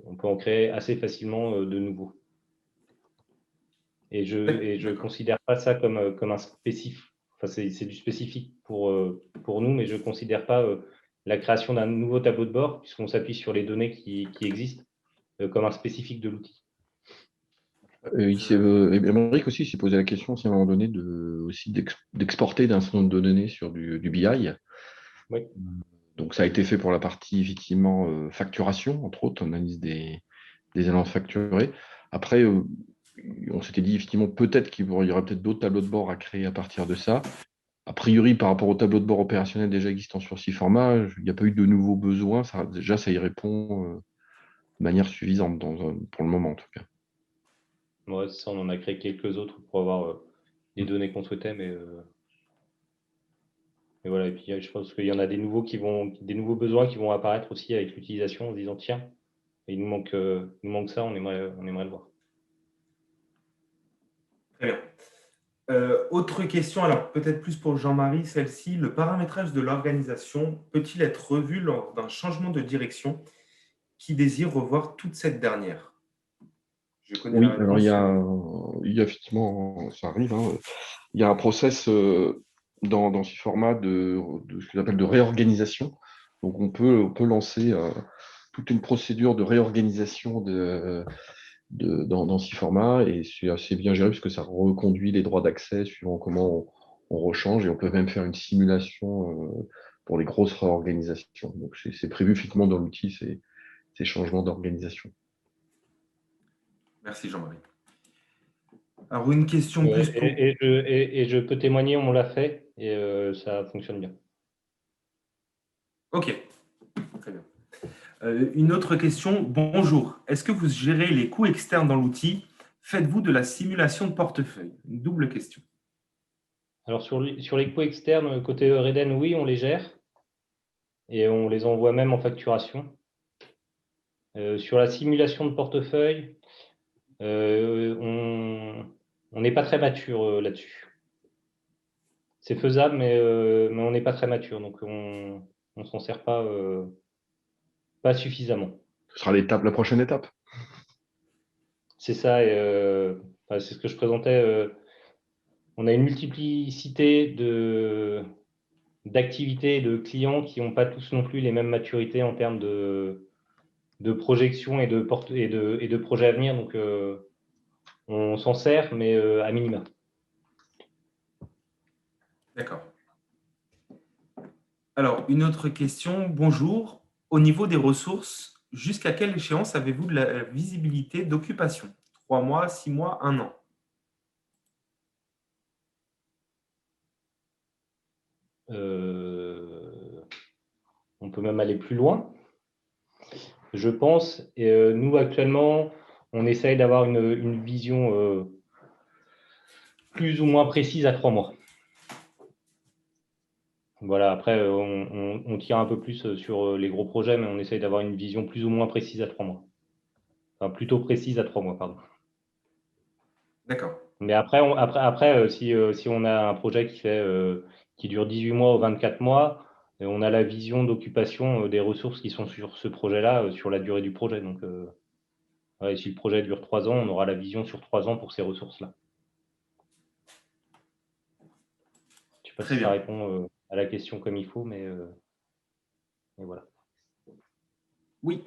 nouveaux. Et je considère pas ça comme un spécifique. Enfin, c'est du spécifique pour nous, mais je considère pas la création d'un nouveau tableau de bord, puisqu'on s'appuie sur les données qui existent, comme un spécifique de l'outil. Émeric aussi s'est posé la question aussi à un moment donné aussi d'exporter d'un certain nombre de données sur du BI. Oui. Donc ça a été fait pour la partie effectivement facturation, entre autres, analyse des éléments facturés. Après, on s'était dit effectivement peut-être qu'il y aurait peut-être d'autres tableaux de bord à créer à partir de ça. A priori, par rapport au tableau de bord opérationnel déjà existant sur 6 formats, il n'y a pas eu de nouveaux besoins. Déjà, ça y répond de manière suffisante pour le moment en tout cas. Ouais, ça, on en a créé quelques autres pour avoir les données qu'on souhaitait, mais voilà, et puis je pense qu'il y en a des nouveaux besoins qui vont apparaître aussi avec l'utilisation en se disant tiens, il nous manque ça, on aimerait le voir. Très bien. Autre question, alors peut-être plus pour Jean-Marie, celle-ci. Le paramétrage de l'organisation peut-il être revu lors d'un changement de direction qui désire revoir toute cette dernière? Je connais la Oui, alors réponse. il y a effectivement, ça arrive, hein, il y a un process dans ce format de ce qu'on appelle de réorganisation. Donc on peut lancer toute une procédure de réorganisation dans ce format et c'est assez bien géré puisque ça reconduit les droits d'accès suivant comment on rechange et on peut même faire une simulation pour les grosses réorganisations. Donc c'est prévu effectivement dans l'outil ces changements d'organisation. Merci Jean-Marie. Alors une question plus pour... Et je peux témoigner, on l'a fait et ça fonctionne bien. Ok, très bien. Une autre question. Bonjour. Est-ce que vous gérez les coûts externes dans l'outil? Faites-vous de la simulation de portefeuille? Une double question. Alors sur les coûts externes, côté Reden, oui, on les gère et on les envoie même en facturation. Sur la simulation de portefeuille, on n'est pas très mature là-dessus. C'est faisable, mais on n'est pas très mature, donc on ne s'en sert pas suffisamment. Ce sera la prochaine étape. C'est ça, et c'est ce que je présentais. On a une multiplicité d'activités et de clients qui n'ont pas tous non plus les mêmes maturités en termes de projection et de projets à venir. Donc, on s'en sert, mais à minima. D'accord. Alors, une autre question. Bonjour. Au niveau des ressources, jusqu'à quelle échéance avez-vous de la visibilité d'occupation? 3 mois, 6 mois, 1 an? On peut même aller plus loin, je pense. Et nous, actuellement, on essaye d'avoir une vision plus ou moins précise à 3 mois. Voilà, après, on tire un peu plus sur les gros projets, mais on essaye d'avoir une vision plus ou moins précise à 3 mois. Enfin, plutôt précise à 3 mois, pardon. D'accord. Mais après, si on a un projet qui dure 18 mois ou 24 mois, on a la vision d'occupation des ressources qui sont sur ce projet-là, sur la durée du projet. Donc, ouais, si le projet dure 3 ans, on aura la vision sur 3 ans pour ces ressources-là. Je ne sais pas Très si ça bien. répond à la question comme il faut, mais voilà. Oui.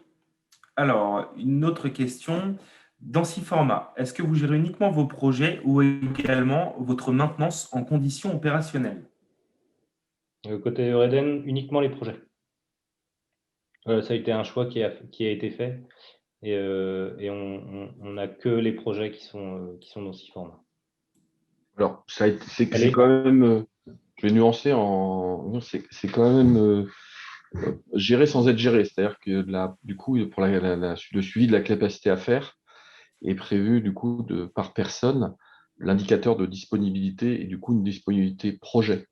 Alors, une autre question. Dans ce format, est-ce que vous gérez uniquement vos projets ou également votre maintenance en conditions opérationnelles? Côté Eureden, uniquement les projets. Ça a été un choix qui a été fait et on n'a que les projets qui sont dans ce format. Alors, c'est quand même, je vais nuancer c'est quand même géré sans être géré. C'est-à-dire que du coup, pour le suivi de la capacité à faire est prévu du coup par personne l'indicateur de disponibilité et du coup une disponibilité projet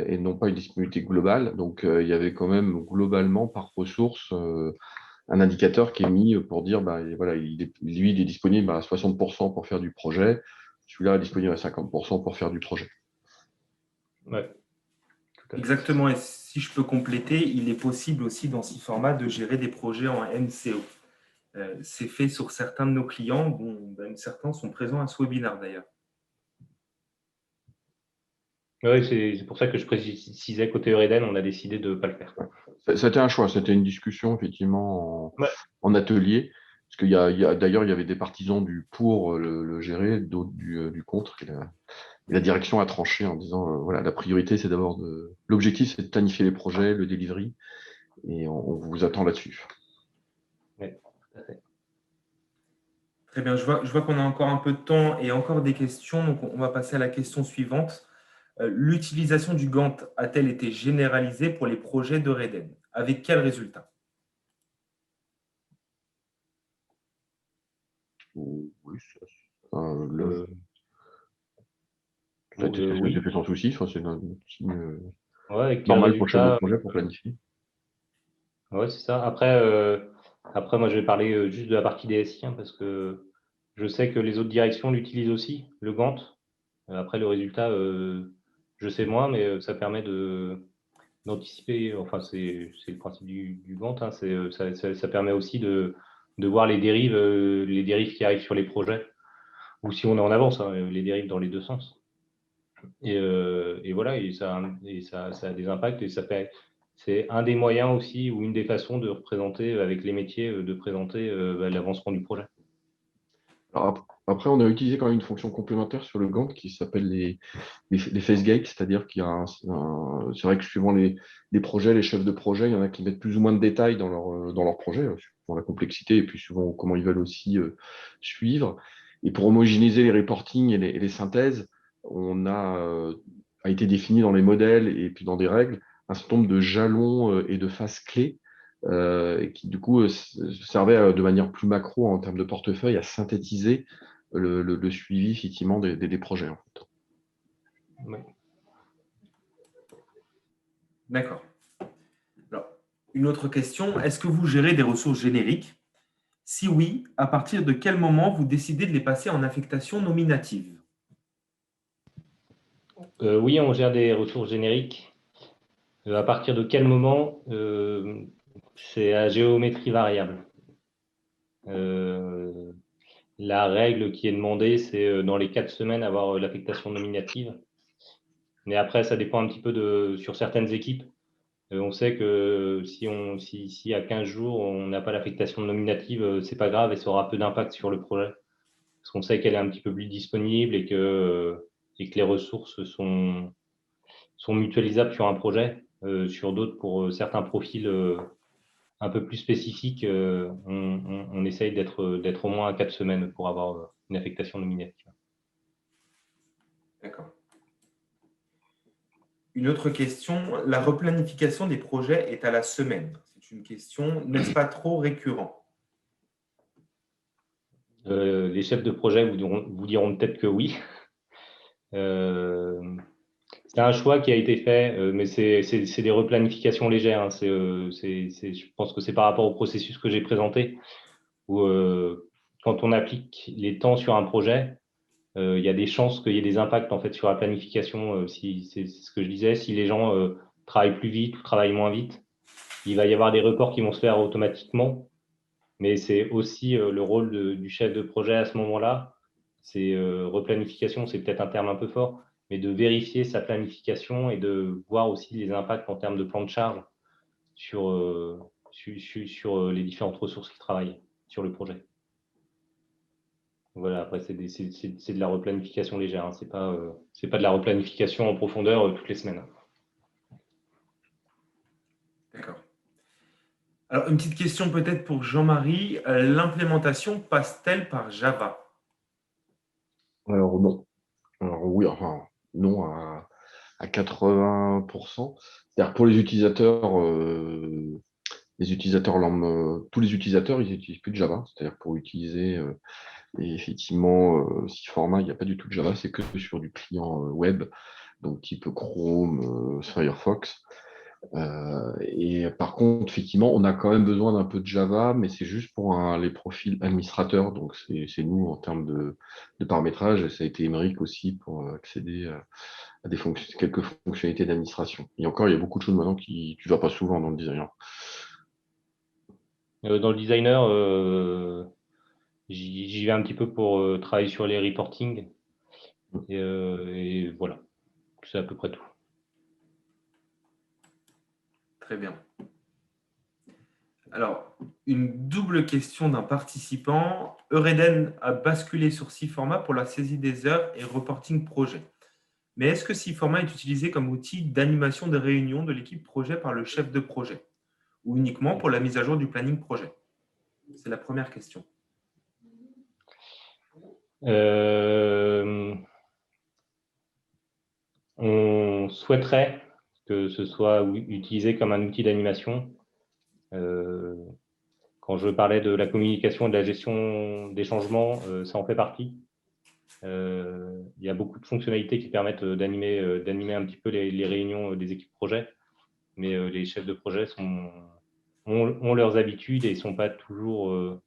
et non pas une disponibilité globale. Donc, il y avait quand même globalement par ressource un indicateur qui est mis pour dire, bah, voilà, il est disponible à 60% pour faire du projet, celui-là est disponible à 50% pour faire du projet. Ouais, tout à fait. Exactement. Et si je peux compléter, il est possible aussi dans ce format de gérer des projets en MCO. C'est fait sur certains de nos clients. Bon, même certains sont présents à ce webinaire d'ailleurs. Oui, c'est pour ça que je précisais côté Eureden, on a décidé de ne pas le faire. C'était un choix, c'était une discussion effectivement en atelier, parce d'ailleurs il y avait des partisans du pour le gérer, d'autres du contre, et la direction a tranché en disant voilà, la priorité c'est d'abord l'objectif c'est de planifier les projets, le delivery, et on vous attend là-dessus. Oui, tout à fait. Très bien, je vois qu'on a encore un peu de temps et encore des questions, donc on va passer à la question suivante. L'utilisation du Gantt a-t-elle été généralisée pour les projets de Reden? Avec quel résultat? Oui, ça a été Oui. fait sans souci. Enfin, c'est un outil Ouais, avec quel Normal pour le chef de résultat? projet pour planifier. Ouais, c'est ça. Après, moi, je vais parler juste de la partie DSI, hein, parce que je sais que les autres directions l'utilisent aussi, le Gantt. Après, le résultat, je sais moins, mais ça permet d'anticiper. Enfin, c'est le principe du Gantt, hein, ça permet aussi de voir les dérives qui arrivent sur les projets, ou si on est en avance, hein, les dérives dans les deux sens. Et voilà, ça a des impacts et c'est un des moyens aussi ou une des façons de représenter avec les métiers, de présenter l'avancement du projet. Alors, après, on a utilisé quand même une fonction complémentaire sur le Gantt qui s'appelle les phase gates, c'est-à-dire qu'il y a c'est vrai que suivant les projets, les chefs de projet, il y en a qui mettent plus ou moins de détails dans leur projet, suivant la complexité et puis souvent comment ils veulent aussi suivre. Et pour homogénéiser les reportings et les synthèses, on a été défini dans les modèles et puis dans des règles un certain nombre de jalons et de phases clés et qui du coup servait de manière plus macro en termes de portefeuille à synthétiser le suivi effectivement des projets. En fait. Ouais. D'accord. Alors, une autre question, est-ce que vous gérez des ressources génériques? Si oui, à partir de quel moment vous décidez de les passer en affectation nominative? Oui, on gère des ressources génériques. À partir de quel moment c'est à géométrie variable. La règle qui est demandée, c'est dans les 4 semaines avoir l'affectation nominative. Mais après, ça dépend un petit peu sur certaines équipes. On sait que si à 15 jours, on n'a pas l'affectation nominative, c'est pas grave et ça aura peu d'impact sur le projet. Parce qu'on sait qu'elle est un petit peu plus disponible et que les ressources sont mutualisables sur un projet. Sur d'autres, pour certains profils un peu plus spécifiques, on essaye d'être au moins à 4 semaines pour avoir une affectation nominative. D'accord. Une autre question, la replanification des projets est à la semaine. C'est une question, n'est-ce pas trop récurrent? Les chefs de projet vous diront peut-être que oui. C'est un choix qui a été fait, mais c'est des replanifications légères, hein. Je pense que c'est par rapport au processus que j'ai présenté, où quand on applique les temps sur un projet, il y a des chances qu'il y ait des impacts en fait sur la planification. C'est ce que je disais, si les gens travaillent plus vite ou travaillent moins vite, il va y avoir des reports qui vont se faire automatiquement. Mais c'est aussi le rôle du chef de projet à ce moment-là. C'est replanification, c'est peut-être un terme un peu fort, mais de vérifier sa planification et de voir aussi les impacts en termes de plan de charge sur les différentes ressources qui travaillent sur le projet. Voilà, après, c'est de la replanification légère, hein. C'est pas de la replanification en profondeur toutes les semaines. D'accord. Alors, une petite question peut-être pour Jean-Marie. L'implémentation passe-t-elle par Java? Alors non. Alors oui, enfin non à 80%. C'est-à-dire pour les utilisateurs tous les utilisateurs, ils n'utilisent plus de Java. C'est-à-dire pour utiliser et effectivement, si format, il n'y a pas du tout de Java, c'est que sur du client web, donc type Chrome, Firefox. Et par contre, effectivement, on a quand même besoin d'un peu de Java, mais c'est juste pour les profils administrateurs. Donc, c'est nous en termes de paramétrage. Et ça a été Émeric aussi pour accéder à quelques fonctionnalités d'administration. Et encore, il y a beaucoup de choses maintenant qui tu ne vas pas souvent dans le designer. Dans le designer, j'y vais un petit peu pour travailler sur les reporting. Et voilà, c'est à peu près tout. Très bien. Alors, une double question d'un participant. Eureden a basculé sur Siforma pour la saisie des heures et reporting projet. Mais est-ce que Siforma est utilisé comme outil d'animation des réunions de l'équipe projet par le chef de projet ou uniquement pour la mise à jour du planning projet? C'est la première question. On souhaiterait que ce soit utilisé comme un outil d'animation. Quand je parlais de la communication et de la gestion des changements, ça en fait partie. Il y a beaucoup de fonctionnalités qui permettent d'animer un petit peu les réunions des équipes projet, mais les chefs de projet ont leurs habitudes et ne sont pas toujours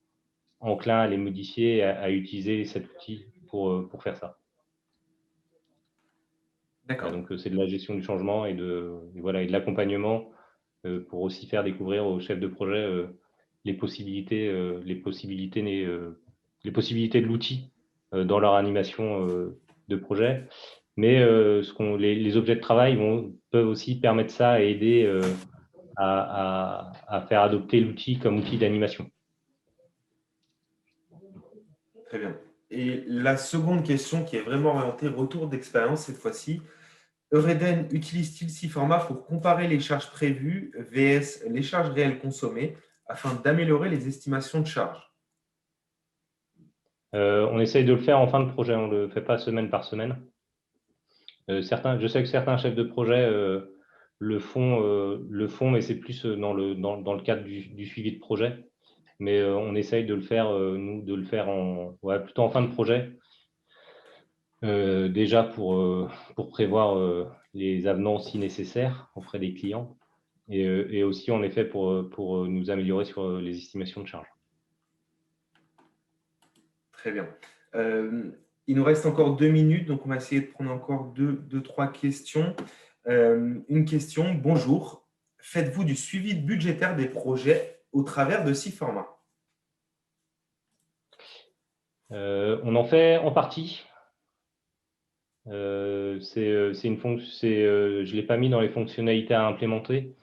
enclins à les modifier, à utiliser cet outil pour faire ça. D'accord. Donc, c'est de la gestion du changement et de l'accompagnement pour aussi faire découvrir aux chefs de projet les possibilités de l'outil dans leur animation de projet. Mais les objets de travail peuvent aussi permettre ça et aider à faire adopter l'outil comme outil d'animation. Très bien. Et la seconde question qui est vraiment orientée retour d'expérience cette fois-ci. Eureden utilise-t-il Siforma pour comparer les charges prévues vs les charges réelles consommées afin d'améliorer les estimations de charges? On essaye de le faire en fin de projet, on ne le fait pas semaine par semaine. Je sais que certains chefs de projet le font, mais c'est plus dans le cadre du suivi de projet. Mais on essaye de le faire, nous, plutôt en fin de projet, déjà pour prévoir les avenants si nécessaire auprès des clients, et aussi en effet pour nous améliorer sur les estimations de charges. Très bien. Il nous reste encore 2 minutes, donc on va essayer de prendre encore deux, trois questions. Une question, bonjour. Faites-vous du suivi budgétaire des projets au travers de Siforma? On en fait en partie. Je ne l'ai pas mis dans les fonctionnalités à implémenter,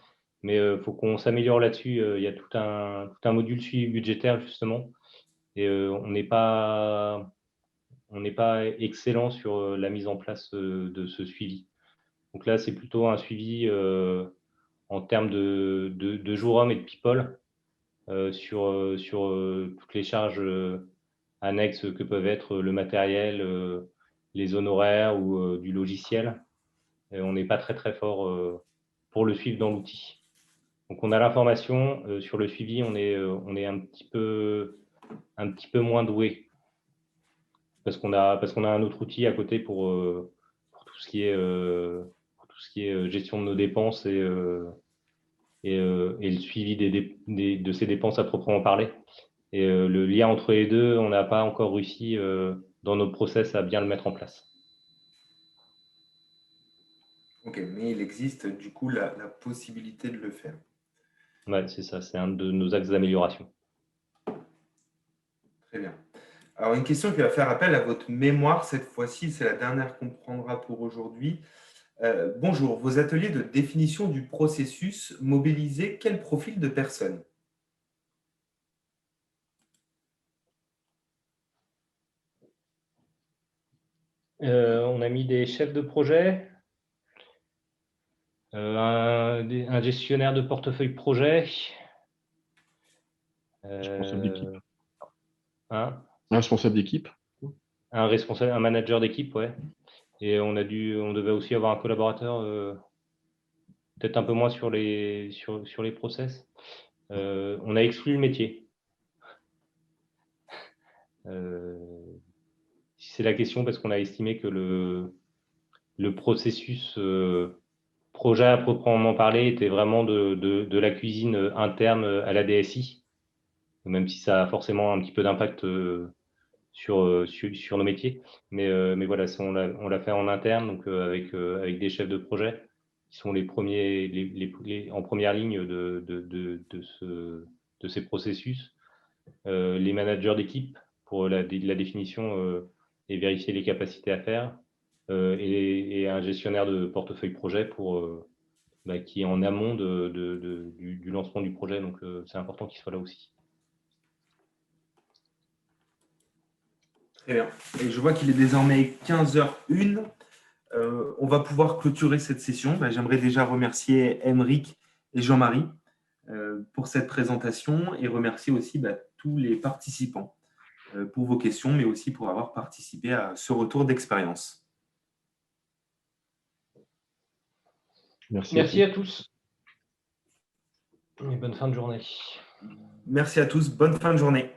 mais il faut qu'on s'améliore là-dessus. Il y a tout un module suivi budgétaire, justement, et on n'est pas excellent sur la mise en place de ce suivi. Donc là, c'est plutôt un suivi en termes de jours hommes et de people sur toutes les charges annexes que peuvent être le matériel, les honoraires ou du logiciel. Et on n'est pas très fort pour le suivre dans l'outil. Donc on a l'information sur le suivi, on est un petit peu moins doué parce qu'on a un autre outil à côté pour tout ce qui est gestion de nos dépenses et le suivi de ces dépenses à proprement parler. Et le lien entre les deux, on n'a pas encore réussi dans nos process à bien le mettre en place. Ok, mais il existe du coup la possibilité de le faire. Ouais, c'est ça, c'est un de nos axes d'amélioration. Très bien. Alors, une question qui va faire appel à votre mémoire cette fois-ci, c'est la dernière qu'on prendra pour aujourd'hui. Bonjour, vos ateliers de définition du processus mobilisaient quel profil de personnes? On a mis des chefs de projet, un gestionnaire de portefeuille projet. Responsable d'équipe. Un responsable d'équipe. un manager d'équipe, ouais. Et on devait aussi avoir un collaborateur, peut-être un peu moins sur les process. On a exclu le métier. C'est la question parce qu'on a estimé que le processus projet à proprement parler était vraiment de la cuisine interne à la DSI, même si ça a forcément un petit peu d'impact sur nos métiers. Mais voilà, on l'a fait en interne, donc avec des chefs de projet qui sont les premiers, en première ligne de ces processus, les managers d'équipe pour la définition et vérifier les capacités à faire, et un gestionnaire de portefeuille projet qui est en amont du lancement du projet. Donc, c'est important qu'il soit là aussi. Très bien. Et je vois qu'il est désormais 15h01. On va pouvoir clôturer cette session. J'aimerais déjà remercier Aymeric et Jean-Marie pour cette présentation et remercier aussi tous les participants pour vos questions, mais aussi pour avoir participé à ce retour d'expérience. Merci à tous. Et bonne fin de journée. Merci à tous. Bonne fin de journée.